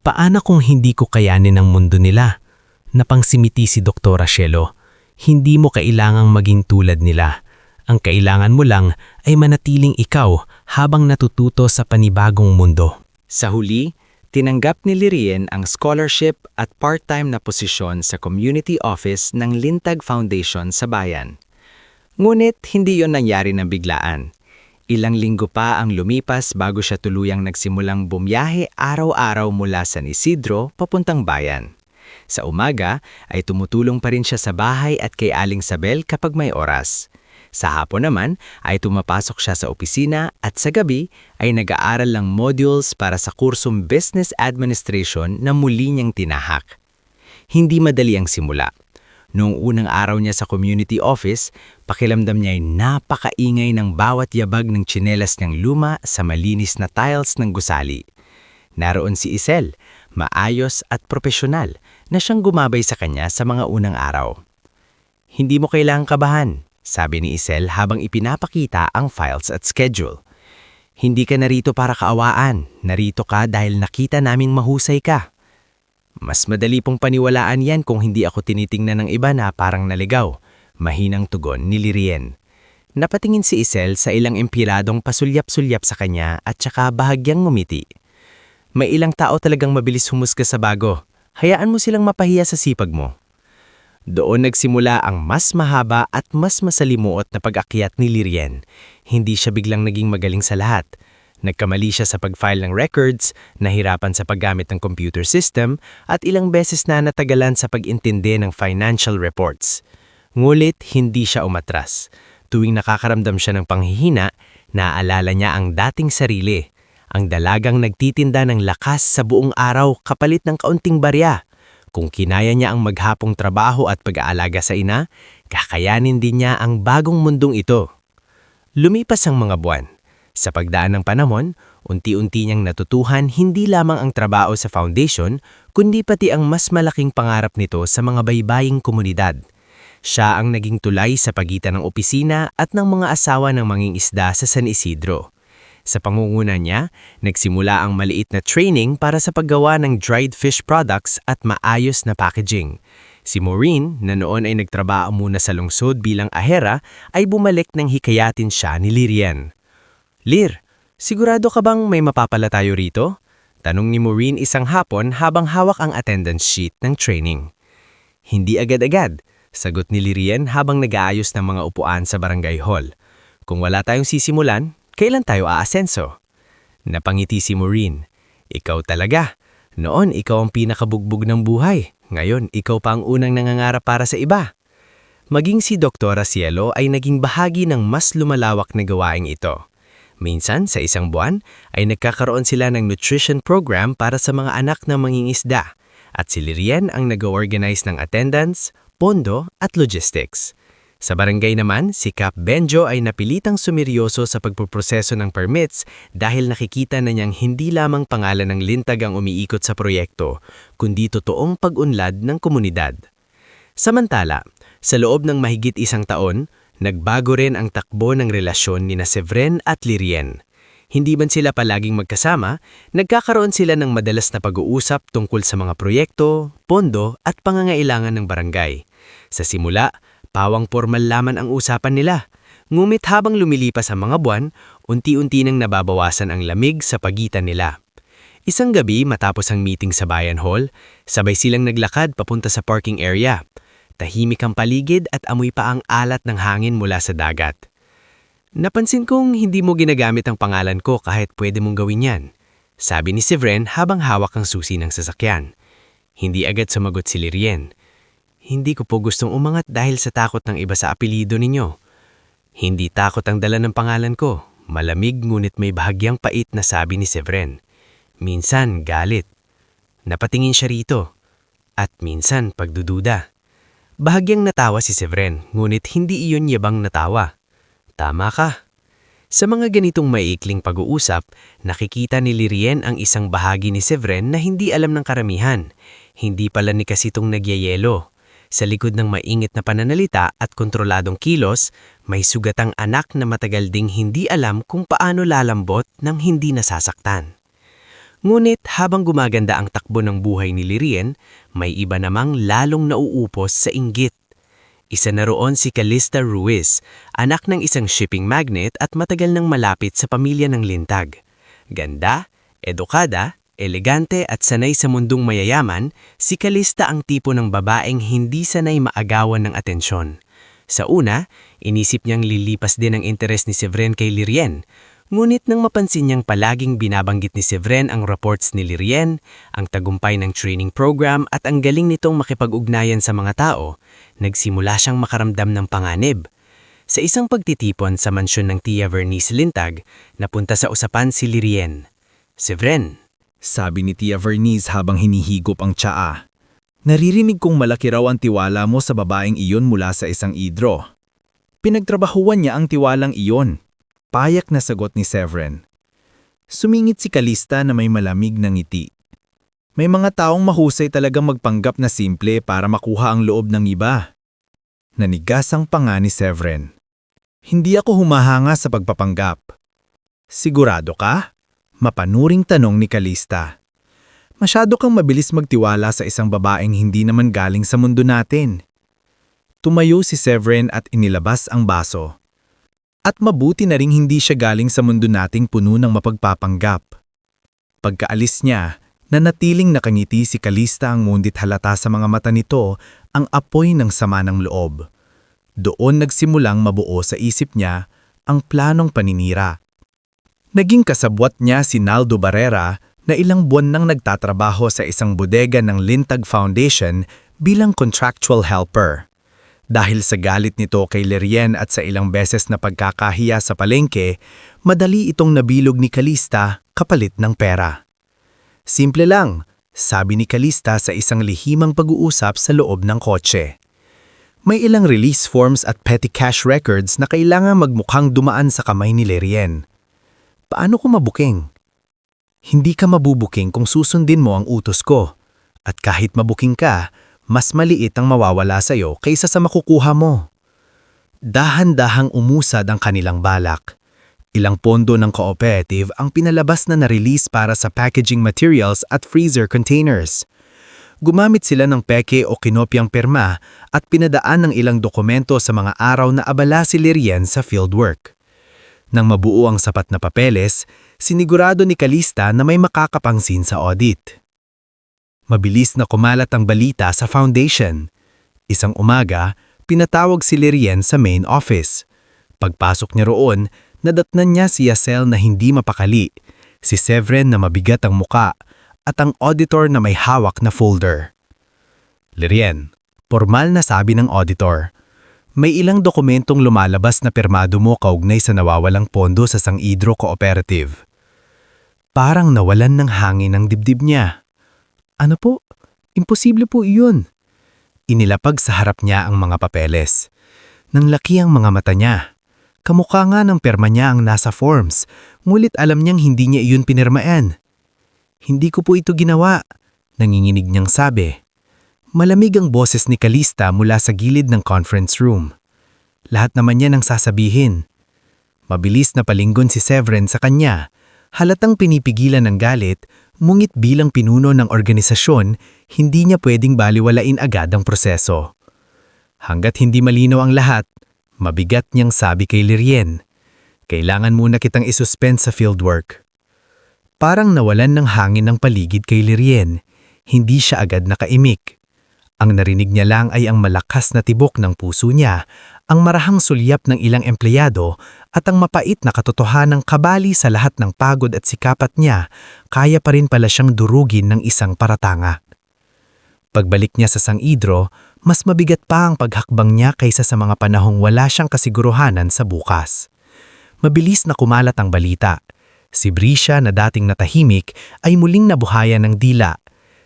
Paano kung hindi ko kayanin ang mundo nila? Napangsimiti si Dr. Cielo. Hindi mo kailangang maging tulad nila. Ang kailangan mo lang ay manatiling ikaw habang natututo sa panibagong mundo. Sa huli, tinanggap ni Lirien ang scholarship at part-time na posisyon sa community office ng Lintag Foundation sa bayan. Ngunit hindi yon nangyari ng biglaan. Ilang linggo pa ang lumipas bago siya tuluyang nagsimulang bumiyahe araw-araw mula San Isidro papuntang bayan. Sa umaga ay tumutulong pa rin siya sa bahay at kay Aling Sabel kapag may oras. Sa hapon naman ay tumapasok siya sa opisina at sa gabi ay nag-aaral ng modules para sa kursong Business Administration na muli niyang tinahak. Hindi madali ang simula. Noong unang araw niya sa community office, pakiramdam niya ay napakaingay ng bawat yabag ng tsinelas niyang luma sa malinis na tiles ng gusali. Naroon si Isel, maayos at profesional na siyang gumabay sa kanya sa mga unang araw. Hindi mo kailangang kabahan, sabi ni Isel habang ipinapakita ang files at schedule. Hindi ka narito para kaawaan, narito ka dahil nakita naming mahusay ka. Mas madali pong paniwalaan yan kung hindi ako tinitingnan ng iba na parang naligaw, mahinang tugon ni Lirien. Napatingin si Isel sa ilang empiradong pasulyap-sulyap sa kanya at saka bahagyang ngumiti. May ilang tao talagang mabilis humusga sa bago, hayaan mo silang mapahiya sa sipag mo. Doon nagsimula ang mas mahaba at mas masalimuot na pag-akyat ni Lirien. Hindi siya biglang naging magaling sa lahat. Nagkamali siya sa pag-file ng records, nahirapan sa paggamit ng computer system, at ilang beses na natagalan sa pag-intindi ng financial reports. Ngulit hindi siya umatras. Tuwing nakakaramdam siya ng panghihina, naaalala niya ang dating sarili. Ang dalagang nagtitinda ng lakas sa buong araw kapalit ng kaunting barya. Kung kinaya niya ang maghapong trabaho at pag-aalaga sa ina, kakayanin din niya ang bagong mundong ito. Lumipas ang mga buwan. Sa pagdaan ng panahon, unti-unti niyang natutuhan hindi lamang ang trabaho sa foundation, kundi pati ang mas malaking pangarap nito sa mga baybaying komunidad. Siya ang naging tulay sa pagitan ng opisina at ng mga asawa ng mangingisda sa San Isidro. Sa pangunguna niya, nagsimula ang maliit na training para sa paggawa ng dried fish products at maayos na packaging. Si Maureen, na noon ay nagtrabaho muna sa lungsod bilang ahera, ay bumalik nang hikayatin siya ni Lirien. Lir, sigurado ka bang may mapapala tayo rito? Tanong ni Maureen isang hapon habang hawak ang attendance sheet ng training. Hindi agad-agad, sagot ni Lirien habang nag-aayos ng mga upuan sa barangay hall. Kung wala tayong sisimulan, kailan tayo aasenso? Napangiti si Maureen. Ikaw talaga. Noon ikaw ang pinakabugbog ng buhay. Ngayon ikaw pa ang unang nangangarap para sa iba. Maging si Dr. Cielo ay naging bahagi ng mas lumalawak na gawaing ito. Minsan sa isang buwan ay nagkakaroon sila ng nutrition program para sa mga anak ng mangingisda at si Lirien ang nag-organize ng attendance, pondo at logistics. Sa barangay naman, si Cap Benjo ay napilitang sumeryoso sa pagpuproseso ng permits dahil nakikita na niyang hindi lamang pangalan ng Lintag ang umiikot sa proyekto, kundi totoong pag-unlad ng komunidad. Samantala, sa loob ng mahigit isang taon, nagbago rin ang takbo ng relasyon ni Sevren at Lirien. Hindi man sila palaging magkasama, nagkakaroon sila ng madalas na pag-uusap tungkol sa mga proyekto, pondo at pangangailangan ng barangay. Sa simula, Pawang formal laman ang usapan nila. Ngumit habang lumilipas ang mga buwan, unti-unti nang nababawasan ang lamig sa pagitan nila. Isang gabi matapos ang meeting sa Bayan Hall, sabay silang naglakad papunta sa parking area. Tahimik ang paligid at amoy pa ang alat ng hangin mula sa dagat. Napansin kong hindi mo ginagamit ang pangalan ko kahit pwede mong gawin yan, sabi ni Severin habang hawak ang susi ng sasakyan. Hindi agad sumagot si Lirien. Hindi ko po gustong umangat dahil sa takot ng iba sa apelido ninyo. Hindi takot ang dala ng pangalan ko. Malamig ngunit may bahagyang pait na sabi ni Severin. Minsan galit. Napatingin siya rito. At minsan pagdududa. Bahagyang natawa si Severin, ngunit hindi iyon yabang natawa. Tama ka. Sa mga ganitong maiikling pag-uusap, nakikita ni Lirien ang isang bahagi ni Severin na hindi alam ng karamihan. Hindi pala ni kasitong nagyayelo. Sa likod ng maingit na pananalita at kontroladong kilos, may sugatang anak na matagal ding hindi alam kung paano lalambot nang hindi nasasaktan. Ngunit habang gumaganda ang takbo ng buhay ni Lirien, may iba namang lalong nauupos sa inggit. Isa na roon si Calista Ruiz, anak ng isang shipping magnate at matagal nang malapit sa pamilya ng Lintag. Ganda, edukada, elegante at sanay sa mundong mayayaman, si Calista ang tipo ng babaeng hindi sanay maagawan ng atensyon. Sa una, inisip niyang lilipas din ang interes ni Severin kay Lirien. Ngunit nang mapansin niyang palaging binabanggit ni Severin ang reports ni Lirien, ang tagumpay ng training program at ang galing nitong makipag-ugnayan sa mga tao, nagsimula siyang makaramdam ng panganib. Sa isang pagtitipon sa mansyon ng Tia Vernice Lintag, napunta sa usapan si Lirien. Severin, sabi ni Tia Vernice habang hinihigop ang tsaa. Naririnig kong malaki raw ang tiwala mo sa babaeng iyon mula sa isang idro. Pinagtrabahuan niya ang tiwalang iyon. Payak na sagot ni Severin. Sumingit si Calista na may malamig na ngiti. May mga taong mahusay talagang magpanggap na simple para makuha ang loob ng iba. Nanigas ang panga ni Severin. Hindi ako humahanga sa pagpapanggap. Sigurado ka? Mapanuring tanong ni Calista. Masyado kang mabilis magtiwala sa isang babaeng hindi naman galing sa mundo natin. Tumayo si Severin at inilabas ang baso. At mabuti na ring hindi siya galing sa mundo nating puno ng mapagpapanggap. Pagkaalis niya, nanatiling nakangiti si Calista ang ngunit halata sa mga mata nito ang apoy ng sama ng loob. Doon nagsimulang mabuo sa isip niya ang planong paninira. Naging kasabwat niya si Naldo Barrera na ilang buwan nang nagtatrabaho sa isang bodega ng Lintag Foundation bilang contractual helper. Dahil sa galit nito kay Lirien at sa ilang beses na pagkakahiya sa palengke, madali itong nabilog ni Calista kapalit ng pera. Simple lang, sabi ni Calista sa isang lihimang pag-uusap sa loob ng kotse. May ilang release forms at petty cash records na kailangan magmukhang dumaan sa kamay ni Lirien. Paano ko mabuking? Hindi ka mabubuking kung susundin mo ang utos ko. At kahit mabuking ka, mas maliit ang mawawala sa'yo kaysa sa makukuha mo. Dahan-dahang umusad ang kanilang balak. Ilang pondo ng cooperative ang pinalabas na na-release para sa packaging materials at freezer containers. Gumamit sila ng peke o kinopyang pirma at pinadaan ng ilang dokumento sa mga araw na abala si Lirien sa fieldwork. Nang mabuo ang sapat na papeles, sinigurado ni Calista na may makakapangsin sa audit. Mabilis na kumalat ang balita sa foundation. Isang umaga, pinatawag si Lirien sa main office. Pagpasok niya roon, nadatnan niya si Yasel na hindi mapakali, si Severin na mabigat ang muka, at ang auditor na may hawak na folder. Lirien, formal na sabi ng auditor, may ilang dokumentong lumalabas na pirmado mo kaugnay sa nawawalang pondo sa Sang Idro Cooperative. Parang nawalan ng hangin ang dibdib niya. Ano po? Imposible po iyon. Inilapag sa harap niya ang mga papeles. Nang laki ang mga mata niya. Kamukha nga ng pirma niya ang nasa forms, ngulit alam niyang hindi niya iyon pinirmaan. Hindi ko po ito ginawa, nanginginig niyang sabi. Malamig ang boses ni Calista mula sa gilid ng conference room. Lahat naman niya nang sasabihin. Mabilis na palinggon si Severin sa kanya. Halatang pinipigilan ng galit, ngunit bilang pinuno ng organisasyon, hindi niya pwedeng baliwalain agad ang proseso. Hanggat hindi malinaw ang lahat, mabigat niyang sabi kay Lirien, "Kailangan muna kitang isuspend sa fieldwork." Parang nawalan ng hangin ng paligid kay Lirien, hindi siya agad nakaimik. Ang narinig niya lang ay ang malakas na tibok ng puso niya, ang marahang sulyap ng ilang empleyado at ang mapait na katotohanang kabali sa lahat ng pagod at sikapat niya, kaya pa rin pala siyang durugin ng isang paratanga. Pagbalik niya sa San Isidro, mas mabigat pa ang paghakbang niya kaysa sa mga panahong wala siyang kasiguruhanan sa bukas. Mabilis na kumalat ang balita. Si Brisha na dating natahimik ay muling nabuhayan ng dila.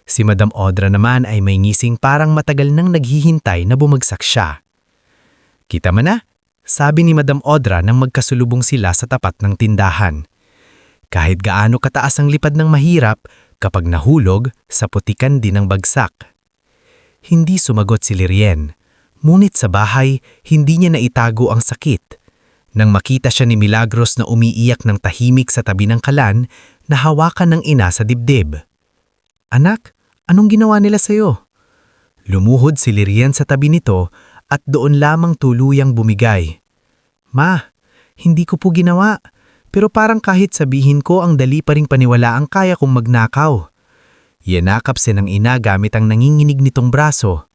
Si Madam Audra naman ay may ngising parang matagal nang naghihintay na bumagsak siya. "Kita mo na?" sabi ni Madam Audra nang magkasulubong sila sa tapat ng tindahan. Kahit gaano kataas ang lipad ng mahirap, kapag nahulog, sa putikan din ang bagsak. Hindi sumagot si Lirien. Ngunit sa bahay, hindi niya naitago ang sakit. Nang makita siya ni Milagros na umiiyak ng tahimik sa tabi ng kalan, nahawakan ng ina sa dibdib. "Anak, anong ginawa nila sa'yo?" Lumuhod si Lirien sa tabi nito at doon lamang tuluyang bumigay. "Ma, hindi ko po ginawa, pero parang kahit sabihin ko ang dali pa ring paniwala ang kaya kong magnakaw." Yanakap siya ng ina gamit ang nanginginig nitong braso.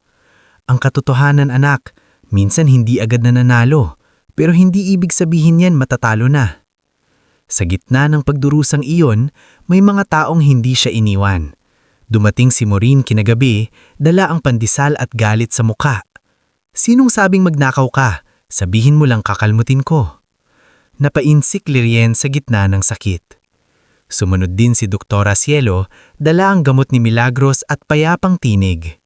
"Ang katotohanan, anak, minsan hindi agad nananalo, pero hindi ibig sabihin yan matatalo na." Sa gitna ng pagdurusang iyon, may mga taong hindi siya iniwan. Dumating si Maureen kinagabi, dala ang pandesal at galit sa muka. "Sinong sabing magnakaw ka? Sabihin mo lang kakalmutin ko." Napainsik Lirien sa gitna ng sakit. Sumunod din si Doktora Cielo, dala ang gamot ni Milagros at payapang tinig.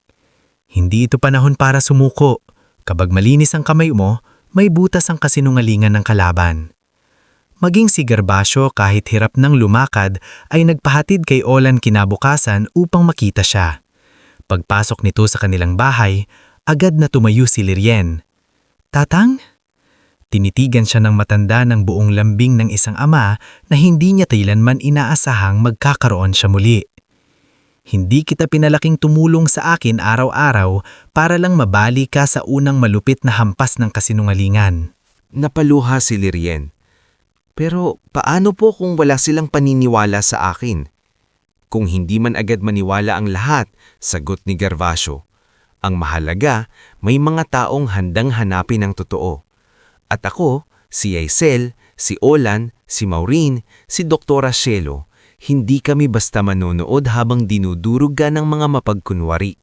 "Hindi ito panahon para sumuko. Kapag malinis ang kamay mo, may butas ang kasinungalingan ng kalaban." Maging si Gervasio kahit hirap ng lumakad ay nagpahatid kay Olan kinabukasan upang makita siya. Pagpasok nito sa kanilang bahay, agad na tumayo si Lirien. "Tatang?" Tinitigan siya ng matanda ng buong lambing ng isang ama na hindi niya kailanman inaasahang magkakaroon siya muli. "Hindi kita pinalaking tumulong sa akin araw-araw para lang mabali ka sa unang malupit na hampas ng kasinungalingan." Napaluha si Lirien. "Pero paano po kung wala silang paniniwala sa akin?" "Kung hindi man agad maniwala ang lahat," sagot ni Gervasio. "Ang mahalaga, may mga taong handang hanapin ang totoo. At ako, si Aisel, si Olan, si Maureen, si Doktora Cielo, hindi kami basta manonood habang dinudurog ka ng mga mapagkunwari."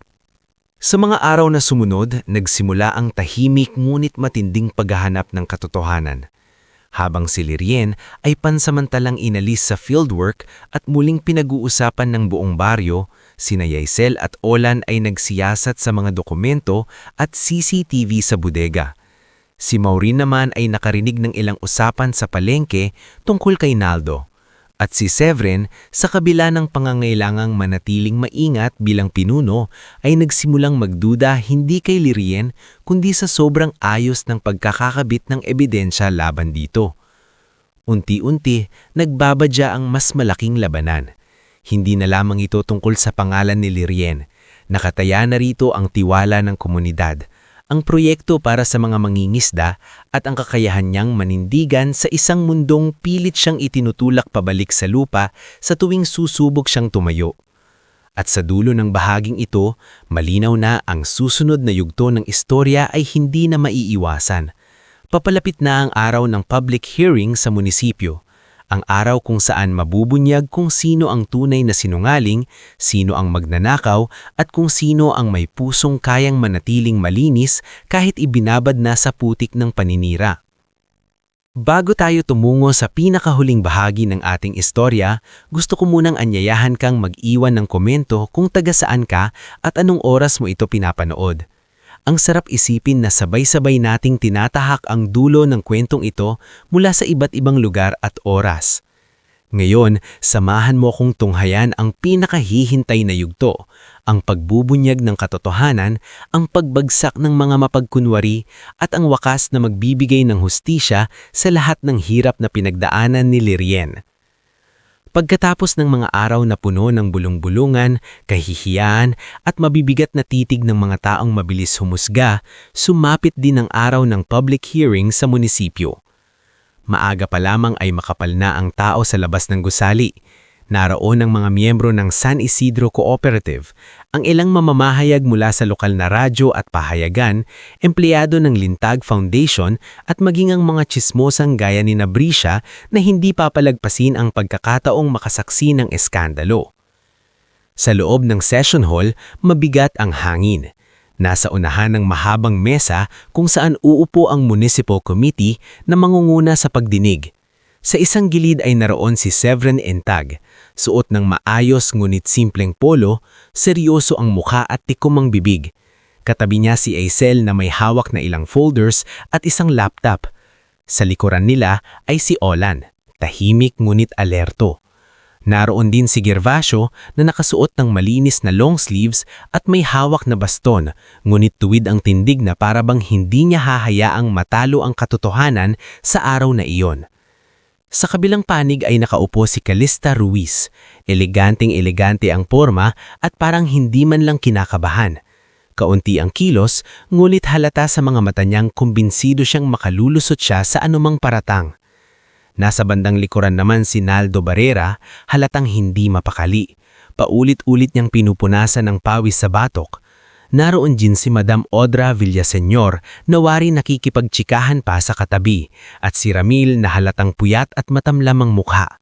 Sa mga araw na sumunod, nagsimula ang tahimik ngunit matinding paghahanap ng katotohanan. Habang si Lirien ay pansamantalang inalis sa fieldwork at muling pinag-uusapan ng buong baryo, sina Aisel at Olan ay nagsiyasat sa mga dokumento at CCTV sa bodega. Si Maureen naman ay nakarinig ng ilang usapan sa palengke tungkol kay Naldo. At si Severin, sa kabila ng pangangailangang manatiling maingat bilang pinuno, ay nagsimulang magduda hindi kay Lirien kundi sa sobrang ayos ng pagkakakabit ng ebidensya laban dito. Unti-unti, nagbabadya ang mas malaking labanan. Hindi na lamang ito tungkol sa pangalan ni Lirien. Nakataya na rito ang tiwala ng komunidad, ang proyekto para sa mga mangingisda at ang kakayahan niyang manindigan sa isang mundong pilit siyang itinutulak pabalik sa lupa sa tuwing susubok siyang tumayo. At sa dulo ng bahaging ito, malinaw na ang susunod na yugto ng istorya ay hindi na maiiwasan. Papalapit na ang araw ng public hearing sa munisipyo. Ang araw kung saan mabubunyag kung sino ang tunay na sinungaling, sino ang magnanakaw, at kung sino ang may pusong kayang manatiling malinis kahit ibinabad na sa putik ng paninira. Bago tayo tumungo sa pinakahuling bahagi ng ating istorya, gusto ko munang anyayahan kang mag-iwan ng komento kung taga saan ka at anong oras mo ito pinapanood. Ang sarap isipin na sabay-sabay nating tinatahak ang dulo ng kwentong ito mula sa iba't ibang lugar at oras. Ngayon, samahan mo kong tunghayan ang pinakahihintay na yugto, ang pagbubunyag ng katotohanan, ang pagbagsak ng mga mapagkunwari, at ang wakas na magbibigay ng hustisya sa lahat ng hirap na pinagdaanan ni Lirien. Pagkatapos ng mga araw na puno ng bulong-bulungan, kahihiyan at mabibigat na titig ng mga taong mabilis humusga, sumapit din ang araw ng public hearing sa munisipyo. Maaga pa lamang ay makapal na ang tao sa labas ng gusali. Naroon ang mga miyembro ng San Isidro Cooperative, ang ilang mamamahayag mula sa lokal na radyo at pahayagan, empleyado ng Lintag Foundation at maging ang mga tsismosang gaya ni Brisha na hindi papalagpasin ang pagkakataong makasaksi ng eskandalo. Sa loob ng session hall, mabigat ang hangin. Nasa unahan ng mahabang mesa kung saan uupo ang Municipal Committee na mangunguna sa pagdinig. Sa isang gilid ay naroon si Severin Entag, suot ng maayos ngunit simpleng polo, seryoso ang mukha at tikom ang bibig. Katabi niya si Aisel na may hawak na ilang folders at isang laptop. Sa likuran nila ay si Olan, tahimik ngunit alerto. Naroon din si Gervasio na nakasuot ng malinis na long sleeves at may hawak na baston, ngunit tuwid ang tindig na parabang hindi niya hahayaang matalo ang katotohanan sa araw na iyon. Sa kabilang panig ay nakaupo si Calista Ruiz, eleganteng-elegante ang porma at parang hindi man lang kinakabahan. Kaunti ang kilos, ngulit halata sa mga mata niyang kumbinsido siyang makalulusot siya sa anumang paratang. Nasa bandang likuran naman si Naldo Barrera, halatang hindi mapakali. Paulit-ulit niyang pinupunasan ng pawis sa batok. Naroon din si Madam Audra Villaseñor na wari nakikipagtsikahan pa sa katabi at si Ramil na halatang puyat at matamlamang mukha.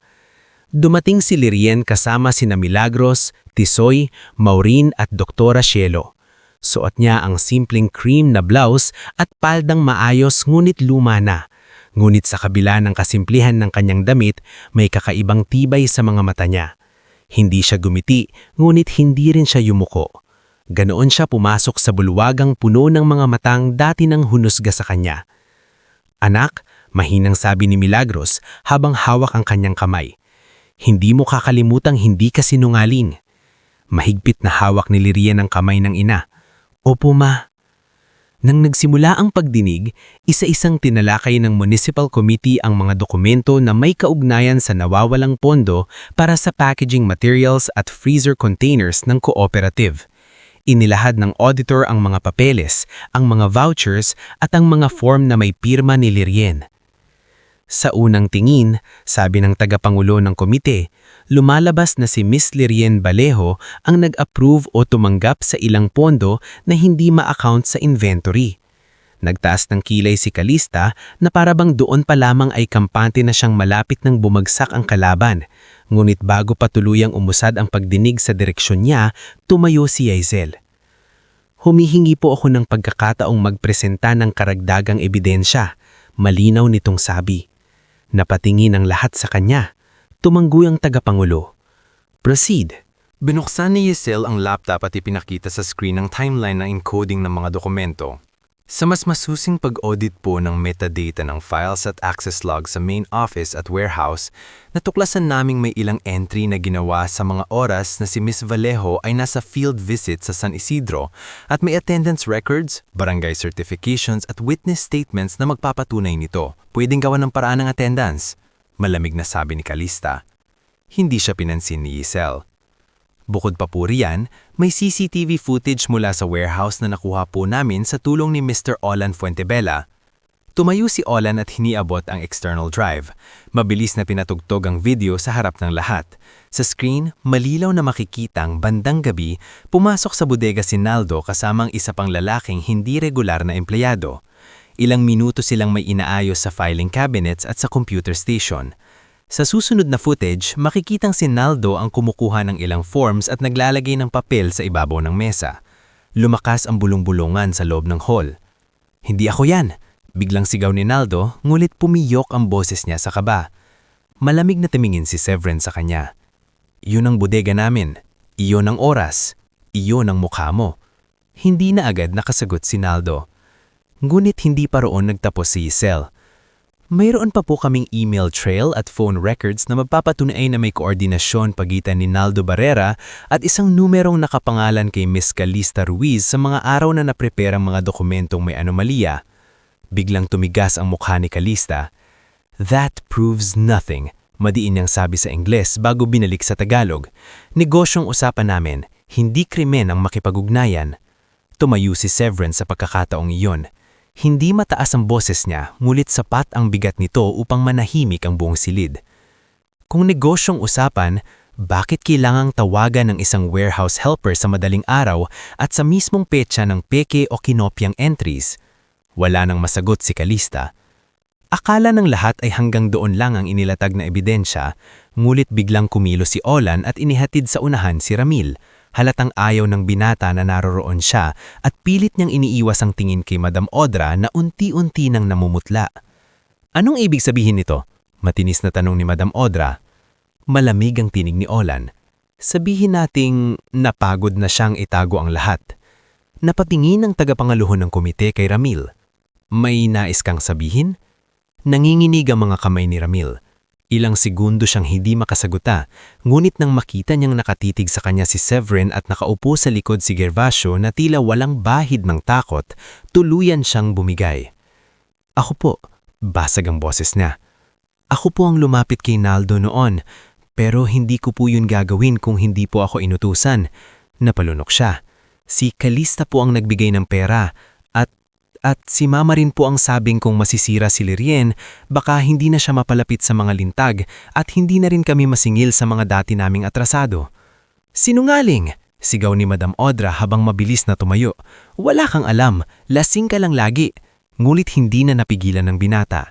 Dumating si Lirien kasama sina Milagros, Tisoy, Maureen at Doktora Cielo. Suot niya ang simpleng cream na blouse at paldang maayos ngunit luma na. Ngunit sa kabila ng kasimplihan ng kanyang damit, may kakaibang tibay sa mga mata niya. Hindi siya gumiti, ngunit hindi rin siya yumuko. Ganoon siya pumasok sa bulwagang puno ng mga matang dati nang hunusga sa kanya. "Anak," mahinang sabi ni Milagros habang hawak ang kanyang kamay. "Hindi mo kakalimutang hindi ka sinungaling." Mahigpit na hawak ni Lirien ang kamay ng ina. "Opo, ma." Nang nagsimula ang pagdinig, isa-isang tinalakay ng Municipal Committee ang mga dokumento na may kaugnayan sa nawawalang pondo para sa packaging materials at freezer containers ng cooperative. Inilahad ng auditor ang mga papeles, ang mga vouchers at ang mga form na may pirma ni Lirien. Sa unang tingin, sabi ng tagapangulo ng komite, lumalabas na si Miss Lirien Balejo ang nag-approve o tumanggap sa ilang pondo na hindi ma-account sa inventory. Nagtaas ng kilay si Calista na parabang doon pa lamang ay kampante na siyang malapit ng bumagsak ang kalaban. Ngunit bago pa tuluyang umusad ang pagdinig sa direksyon niya, tumayo si Aisel. "Humihingi po ako ng pagkakataong magpresenta ng karagdagang ebidensya," malinaw nitong sabi. Napatingin ang lahat sa kanya. Tumanggu ang tagapangulo. "Proceed." Binuksan ni Yesel ang laptop at ipinakita sa screen ang timeline ng encoding ng mga dokumento. Sa mas masusing pag-audit po ng metadata ng files at access logs sa main office at warehouse, natuklasan naming may ilang entry na ginawa sa mga oras na si Miss Vallejo ay nasa field visit sa San Isidro at may attendance records, barangay certifications at witness statements na magpapatunay nito. Pwedeng gawa ng paraan ng attendance, malamig na sabi ni Calista. Hindi siya pinansin ni Yesel. Bukod pa po riyan, may CCTV footage mula sa warehouse na nakuha po namin sa tulong ni Mr. Olan Fuentebella. Tumayo si Olan at hiniabot ang external drive. Mabilis na pinatugtog ang video sa harap ng lahat. Sa screen, malilaw na makikitang bandang gabi, pumasok sa bodega si Naldo kasamang isa pang lalaking hindi regular na empleyado. Ilang minuto silang may inaayos sa filing cabinets at sa computer station. Sa susunod na footage, makikitang si Naldo ang kumukuha ng ilang forms at naglalagay ng papel sa ibabaw ng mesa. Lumakas ang bulong-bulungan sa loob ng hall. "Hindi ako yan!" Biglang sigaw ni Naldo, ngulit pumiyok ang boses niya sa kaba. Malamig na tumingin si Severin sa kanya. "Iyon ang bodega namin. Iyon ang oras. Iyon ang mukha mo." Hindi na agad nakasagot si Naldo. Ngunit hindi pa roon nagtapos si Yesel. Mayroon pa po kaming email trail at phone records na magpapatunay na may koordinasyon pagitan ni Naldo Barrera at isang numerong nakapangalan kay Miss Calista Ruiz sa mga araw na naprepare ang mga dokumentong may anomalya. Biglang tumigas ang mukha ni Calista. "That proves nothing," Madiin niyang sabi sa Ingles bago binalik sa Tagalog. Negosyong usapan namin, hindi krimen ang makipag-ugnayan. Tumayo si Severin sa pagkakataong iyon. Hindi mataas ang boses niya, ngulit sapat ang bigat nito upang manahimik ang buong silid. Kung negosyong usapan, bakit kailangang tawagan ng isang warehouse helper sa madaling araw at sa mismong petsa ng peke o kinopyang entries? Wala nang masagot si Kalista. Akala ng lahat ay hanggang doon lang ang inilatag na ebidensya, ngulit biglang kumilo si Olan at inihatid sa unahan si Ramil. Halatang ayaw ng binata na naroroon siya at pilit niyang iniiwas ang tingin kay Madam Audra na unti-unti nang namumutla. Anong ibig sabihin nito? Matinis na tanong ni Madam Audra. Malamig ang tinig ni Olan. Sabihin nating napagod na siyang itago ang lahat. Napatingin ang tagapangaluhon ng komite kay Ramil. May nais kang sabihin? Nanginginig ang mga kamay ni Ramil. Ilang segundo siyang hindi makasaguta, ngunit nang makita niyang nakatitig sa kanya si Severin at nakaupo sa likod si Gervasio na tila walang bahid ng takot, tuluyan siyang bumigay. Ako po, basag ang boses niya. Ako po ang lumapit kay Naldo noon, pero hindi ko po yun gagawin kung hindi po ako inutusan. Napalunok siya. Si Kalista po ang nagbigay ng pera at si Mama rin po ang sabing kung masisira si Lirien, baka hindi na siya mapalapit sa mga lintag at hindi na rin kami masingil sa mga dati naming atrasado. Sinungaling! Sigaw ni Madam Audra habang mabilis na tumayo. Wala kang alam, lasing ka lang lagi. Ngulit hindi na napigilan ng binata.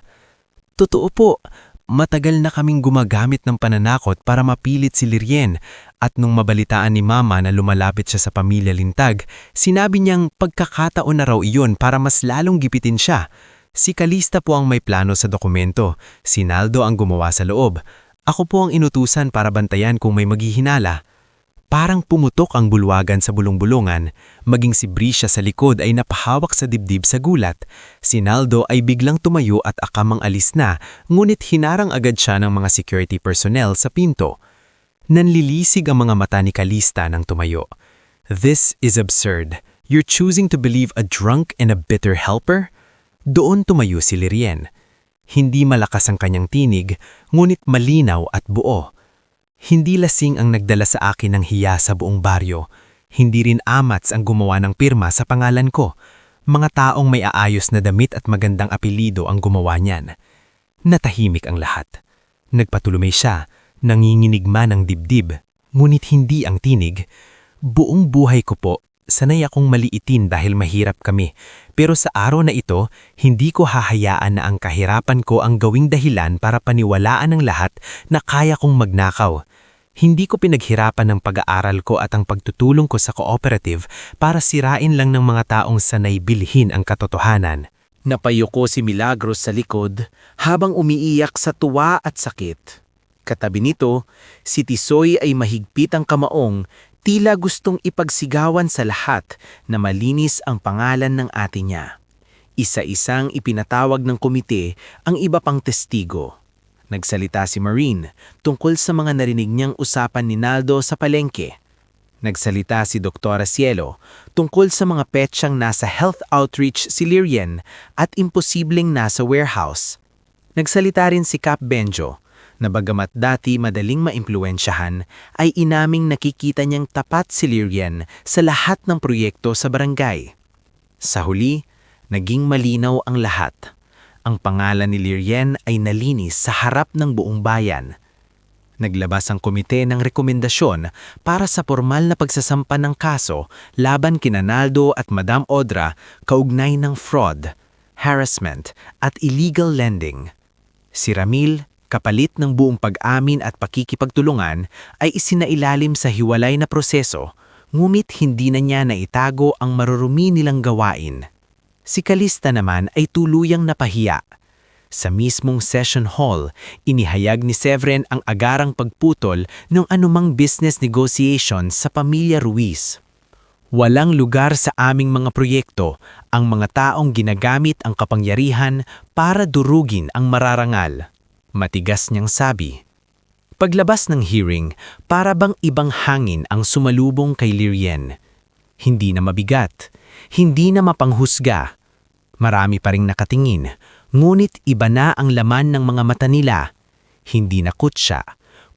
Totoo po, matagal na kaming gumagamit ng pananakot para mapilit si Lirien at nung mabalitaan ni Mama na lumalapit siya sa pamilya Lintag, sinabi niyang pagkakataon na raw iyon para mas lalong gipitin siya. Si Kalista po ang may plano sa dokumento, si Naldo ang gumawa sa loob. Ako po ang inutusan para bantayan kung may maghihinala. Parang pumutok ang bulwagan sa bulong-bulungan, maging si Brisha sa likod ay napahawak sa dibdib sa gulat. Si Naldo ay biglang tumayo at akamang alis na, ngunit hinarang agad siya ng mga security personnel sa pinto. Nanlilisig ang mga mata ni Kalista nang tumayo. This is absurd. You're choosing to believe a drunk and a bitter helper? Doon tumayo si Lirien. Hindi malakas ang kanyang tinig, ngunit malinaw at buo. Hindi lasing ang nagdala sa akin ng hiya sa buong baryo. Hindi rin amats ang gumawa ng pirma sa pangalan ko. Mga taong may aayos na damit at magandang apelido ang gumawa niyan. Natahimik ang lahat. Nagpatulumay siya, nanginginig man ang dibdib, ngunit hindi ang tinig. Buong buhay ko po, sanay akong maliitin dahil mahirap kami. Pero sa araw na ito, hindi ko hahayaan na ang kahirapan ko ang gawing dahilan para paniwalaan ng lahat na kaya kong magnakaw. Hindi ko pinaghirapan ng pag-aaral ko at ang pagtutulong ko sa cooperative para sirain lang ng mga taong sanay bilhin ang katotohanan. Napayuko si Milagros sa likod habang umiiyak sa tuwa at sakit. Katabi nito, si Tisoy ay mahigpit ang kamaong, tila gustong ipagsigawan sa lahat na malinis ang pangalan ng ate niya. Isa-isang ipinatawag ng komite ang iba pang testigo. Nagsalita si Marine tungkol sa mga narinig niyang usapan ni Naldo sa palengke. Nagsalita si Dr. Cielo tungkol sa mga petsyang nasa health outreach si Lirien at imposibleng nasa warehouse. Nagsalita rin si Cap Benjo na bagamat dati madaling maimpluwensyahan, ay inaming nakikita niyang tapat si Lirien sa lahat ng proyekto sa barangay. Sa huli, naging malinaw ang lahat. Ang pangalan ni Lirien ay nalinis sa harap ng buong bayan. Naglabas ang komite ng rekomendasyon para sa formal na pagsasampa ng kaso laban kina Naldo at Madam Audra kaugnay ng fraud, harassment at illegal lending. Si Ramil, kapalit ng buong pag-amin at pakikipagtulungan, ay isinailalim sa hiwalay na proseso, ngunit hindi na niya naitago ang marurumi nilang gawain. Si Kalista naman ay tuluyang napahiya. Sa mismong session hall, inihayag ni Severin ang agarang pagputol ng anumang business negotiation sa pamilya Ruiz. Walang lugar sa aming mga proyekto ang mga taong ginagamit ang kapangyarihan para durugin ang mararangal. Matigas niyang sabi. Paglabas ng hearing, para bang ibang hangin ang sumalubong kay Lirien. Hindi na mabigat, hindi na mapanghusga. Marami pa ring nakatingin, ngunit iba na ang laman ng mga mata nila. Hindi na kutsa,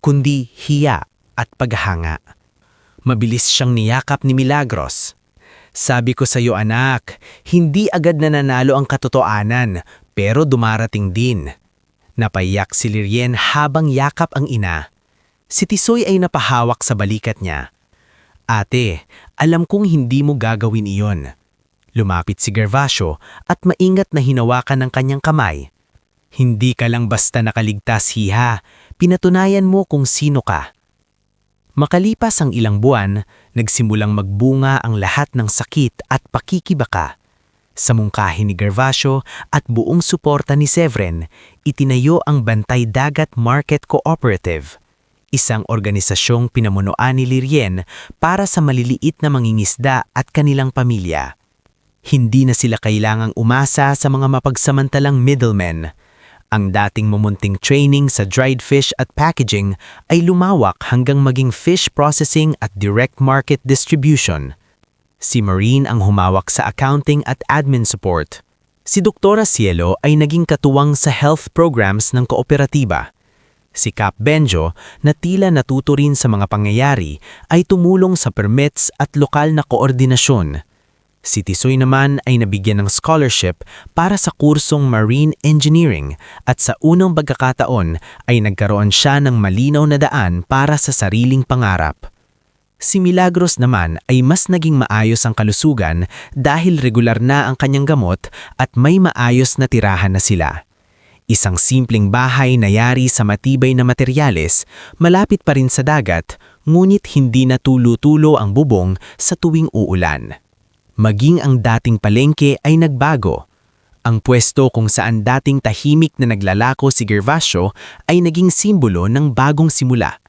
kundi hiya at paghanga. Mabilis siyang niyakap ni Milagros. Sabi ko sa iyo anak, hindi agad nananalo ang katotohanan, pero dumarating din. Napaiyak si Lirien habang yakap ang ina. Si Tisoy ay napahawak sa balikat niya. Ate, alam kong hindi mo gagawin iyon. Lumapit si Gervasio at maingat na hinawakan ng kanyang kamay. Hindi ka lang basta nakaligtas, hiha. Pinatunayan mo kung sino ka. Makalipas ang ilang buwan, nagsimulang magbunga ang lahat ng sakit at pakikibaka. Sa mungkahi ni Gervasio at buong suporta ni Severin, itinayo ang Bantay Dagat Market Cooperative, isang organisasyong pinamunuan ni Lirien para sa maliliit na mangingisda at kanilang pamilya. Hindi na sila kailangang umasa sa mga mapagsamantalang middlemen. Ang dating mumunting training sa dried fish at packaging ay lumawak hanggang maging fish processing at direct market distribution. Si Marine ang humawak sa accounting at admin support. Si Doktora Cielo ay naging katuwang sa health programs ng kooperatiba. Si Cap Benjo, na tila natuto rin sa mga pangyayari, ay tumulong sa permits at lokal na koordinasyon. Si Tisoy naman ay nabigyan ng scholarship para sa kursong Marine Engineering at sa unang pagkakataon ay nagkaroon siya ng malinaw na daan para sa sariling pangarap. Si Milagros naman ay mas naging maayos ang kalusugan dahil regular na ang kanyang gamot at may maayos na tirahan na sila. Isang simpleng bahay na yari sa matibay na materyales, malapit pa rin sa dagat, ngunit hindi na tulo-tulo ang bubong sa tuwing uulan. Maging ang dating palengke ay nagbago. Ang pwesto kung saan dating tahimik na naglalako si Gervasio ay naging simbolo ng bagong simula.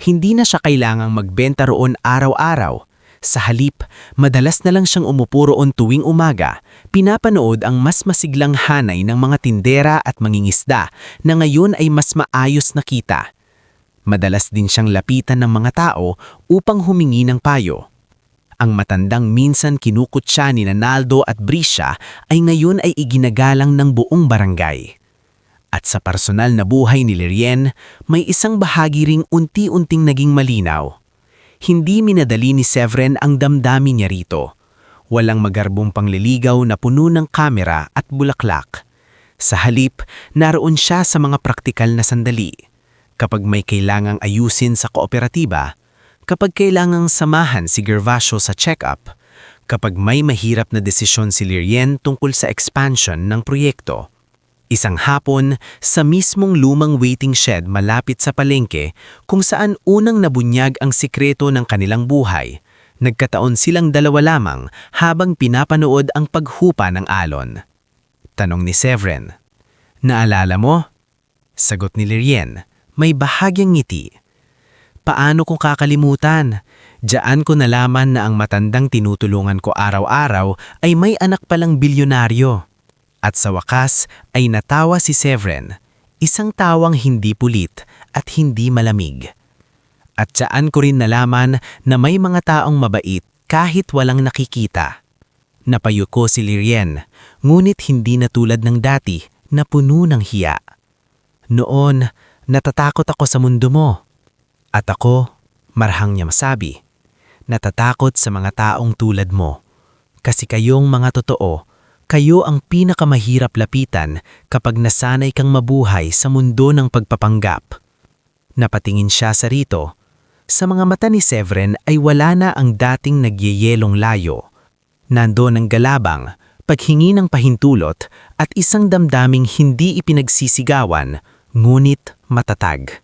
Hindi na siya kailangang magbenta roon araw-araw. Sa halip, madalas na lang siyang umupo roon tuwing umaga, pinapanood ang mas masiglang hanay ng mga tindera at mangingisda na ngayon ay mas maayos na kita. Madalas din siyang lapitan ng mga tao upang humingi ng payo. Ang matandang minsan kinukutya ni Naldo at Brisha ay ngayon ay iginagalang ng buong barangay. At sa personal na buhay ni Lirien, may isang bahagi ring unti-unting naging malinaw. Hindi minadali ni Severin ang damdamin niya rito. Walang magarbong pangliligaw na puno ng kamera at bulaklak. Sa halip, naroon siya sa mga praktikal na sandali. Kapag may kailangang ayusin sa kooperatiba, kapag kailangang samahan si Gervasio sa check-up, kapag may mahirap na desisyon si Lirien tungkol sa expansion ng proyekto. Isang hapon, sa mismong lumang waiting shed malapit sa palengke kung saan unang nabunyag ang sikreto ng kanilang buhay, nagkataon silang dalawa lamang habang pinapanood ang paghupa ng alon. Tanong ni Severin, "Naalala mo?" Sagot ni Lirien, may bahagyang ngiti. "Paano kung kakalimutan? Diyan ko nalaman na ang matandang tinutulungan ko araw-araw ay may anak palang bilyonaryo." At sa wakas ay natawa si Severin, isang tawang hindi pulit at hindi malamig. At diyan ko rin nalaman na may mga taong mabait kahit walang nakikita. Napayuko si Lirien, ngunit hindi na tulad ng dati na puno ng hiya. "Noon, natatakot ako sa mundo mo." At ako, marhang niya masabi, natatakot sa mga taong tulad mo. Kasi kayong mga totoo, kayo ang pinakamahirap lapitan kapag nasanay kang mabuhay sa mundo ng pagpapanggap. Napatingin siya sa rito. Sa mga mata ni Severin ay wala na ang dating nagyeyelong layo. Nandoon ang galabang, paghingi ng pahintulot at isang damdaming hindi ipinagsisigawan, ngunit matatag.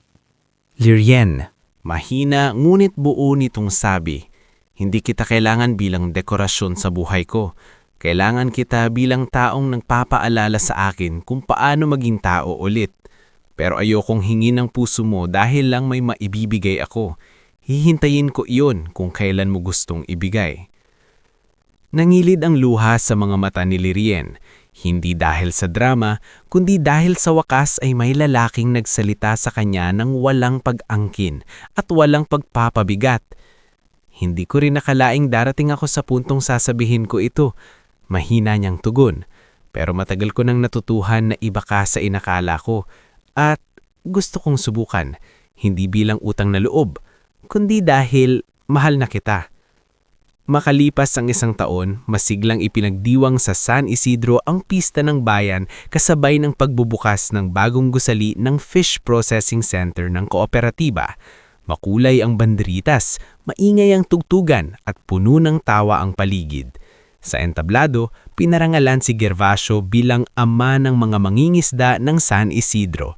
"Lirien." Mahina ngunit buo nitong sabi, "Hindi kita kailangan bilang dekorasyon sa buhay ko. Kailangan kita bilang taong nagpapaalala sa akin kung paano maging tao ulit. Pero ayokong hingin ng puso mo dahil lang may maibibigay ako. Hihintayin ko iyon kung kailan mo gustong ibigay." Nangilid ang luha sa mga mata ni Lirien. Hindi dahil sa drama, kundi dahil sa wakas ay may lalaking nagsalita sa kanya ng walang pag-angkin at walang pagpapabigat. "Hindi ko rin nakalaing darating ako sa puntong sasabihin ko ito." Mahina niyang tugon, "Pero matagal ko nang natutuhan na iba ka sa inakala ko. At gusto kong subukan, hindi bilang utang na loob, kundi dahil mahal na kita. Makalipas ang 1 taon, masiglang ipinagdiwang sa San Isidro ang pista ng bayan kasabay ng pagbubukas ng bagong gusali ng Fish Processing Center ng kooperatiba. Makulay ang banderitas, maingay ang tugtugan at puno ng tawa ang paligid. Sa entablado, pinarangalan si Gervasio bilang ama ng mga mangingisda ng San Isidro.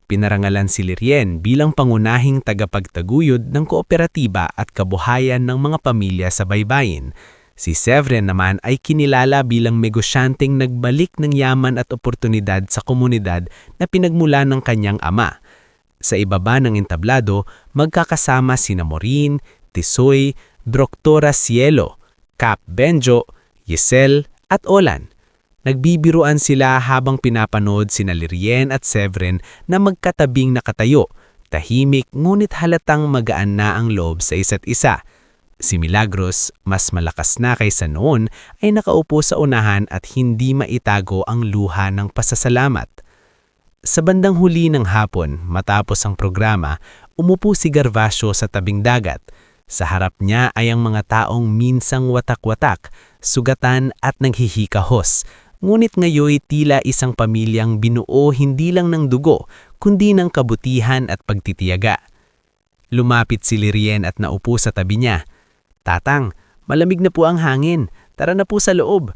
Pinarangalan si Lirien bilang pangunahing tagapagtaguyod ng kooperatiba at kabuhayan ng mga pamilya sa baybayin. Si Severin naman ay kinilala bilang negosyanteng nagbalik ng yaman at oportunidad sa komunidad na pinagmula ng kanyang ama. Sa ibaba ng entablado, magkakasama sina Morin, Tisoy, Doktora Cielo, Cap Benjo, Giselle at Olan. Nagbibiruan sila habang pinapanood sina Lirien at Severin na magkatabing nakatayo, tahimik ngunit halatang magaan na ang loob sa isa't isa. Si Milagros, mas malakas na kaysa noon, ay nakaupo sa unahan at hindi maitago ang luha ng pasasalamat. Sa bandang huli ng hapon, matapos ang programa, umupo si Gervasio sa tabing dagat. Sa harap niya ay ang mga taong minsang watak-watak, sugatan at naghihikahos. Ngunit ngayoy tila isang pamilyang binuo hindi lang ng dugo, kundi ng kabutihan at pagtitiyaga. Lumapit si Lirien at naupo sa tabi niya. "Tatang, malamig na po ang hangin. Tara na po sa loob."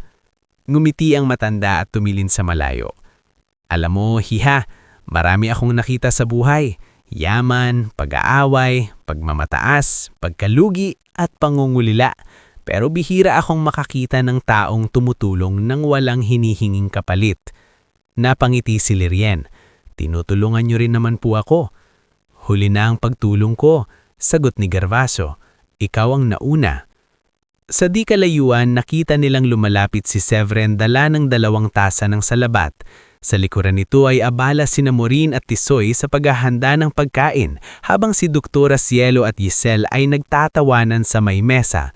Ngumiti ang matanda at tumilin sa malayo. "Alam mo, hiha, marami akong nakita sa buhay. Yaman, pag-aaway, pagmamataas, pagkalugi at pangungulila. Pero bihira akong makakita ng taong tumutulong nang walang hinihinging kapalit." Napangiti si Lirien. "Tinutulungan niyo rin naman po ako." "Huli na ang pagtulong ko," sagot ni Gervasio. "Ikaw ang nauna." Sa di kalayuan, nakita nilang lumalapit si Severin dala ng 2 tasa ng salabat. Sa likuran nito ay abala sina Morin at Tisoy sa paghahanda ng pagkain, habang si Doktora Cielo at Giselle ay nagtatawanan sa may mesa.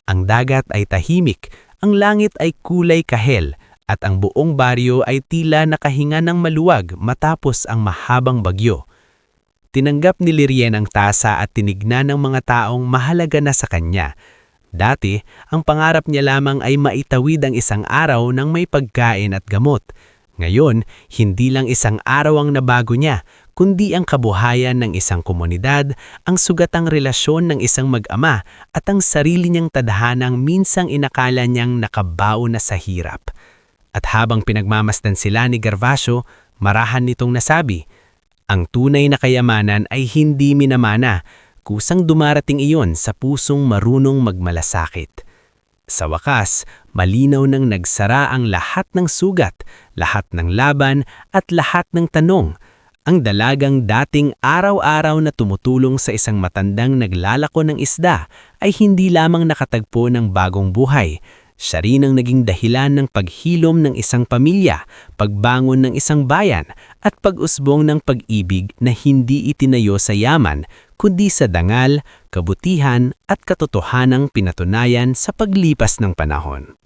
Ang dagat ay tahimik, ang langit ay kulay kahel, at ang buong baryo ay tila nakahinga ng maluwag matapos ang mahabang bagyo. Tinanggap ni Lirien ang tasa at tinignan ng mga taong mahalaga na sa kanya. Dati, ang pangarap niya lamang ay maitawid ang isang araw ng may pagkain at gamot. Ngayon, hindi lang isang araw ang nabago niya, kundi ang kabuhayan ng isang komunidad, ang sugatang relasyon ng isang mag-ama at ang sarili niyang tadhanang minsang inakala niyang nakabao na sa hirap. At habang pinagmamasdan sila ni Gervasio, marahan nitong nasabi, ang tunay na kayamanan ay hindi minamana, kusang dumarating iyon sa pusong marunong magmalasakit. Sa wakas, malinaw nang nagsara ang lahat ng sugat, lahat ng laban at lahat ng tanong. Ang dalagang dating araw-araw na tumutulong sa isang matandang naglalako ng isda ay hindi lamang nakatagpo ng bagong buhay. Siya rin ang naging dahilan ng paghilom ng isang pamilya, pagbangon ng isang bayan, at pag-usbong ng pag-ibig na hindi itinayo sa yaman, kundi sa dangal, kabutihan at katotohanang pinatunayan sa paglipas ng panahon.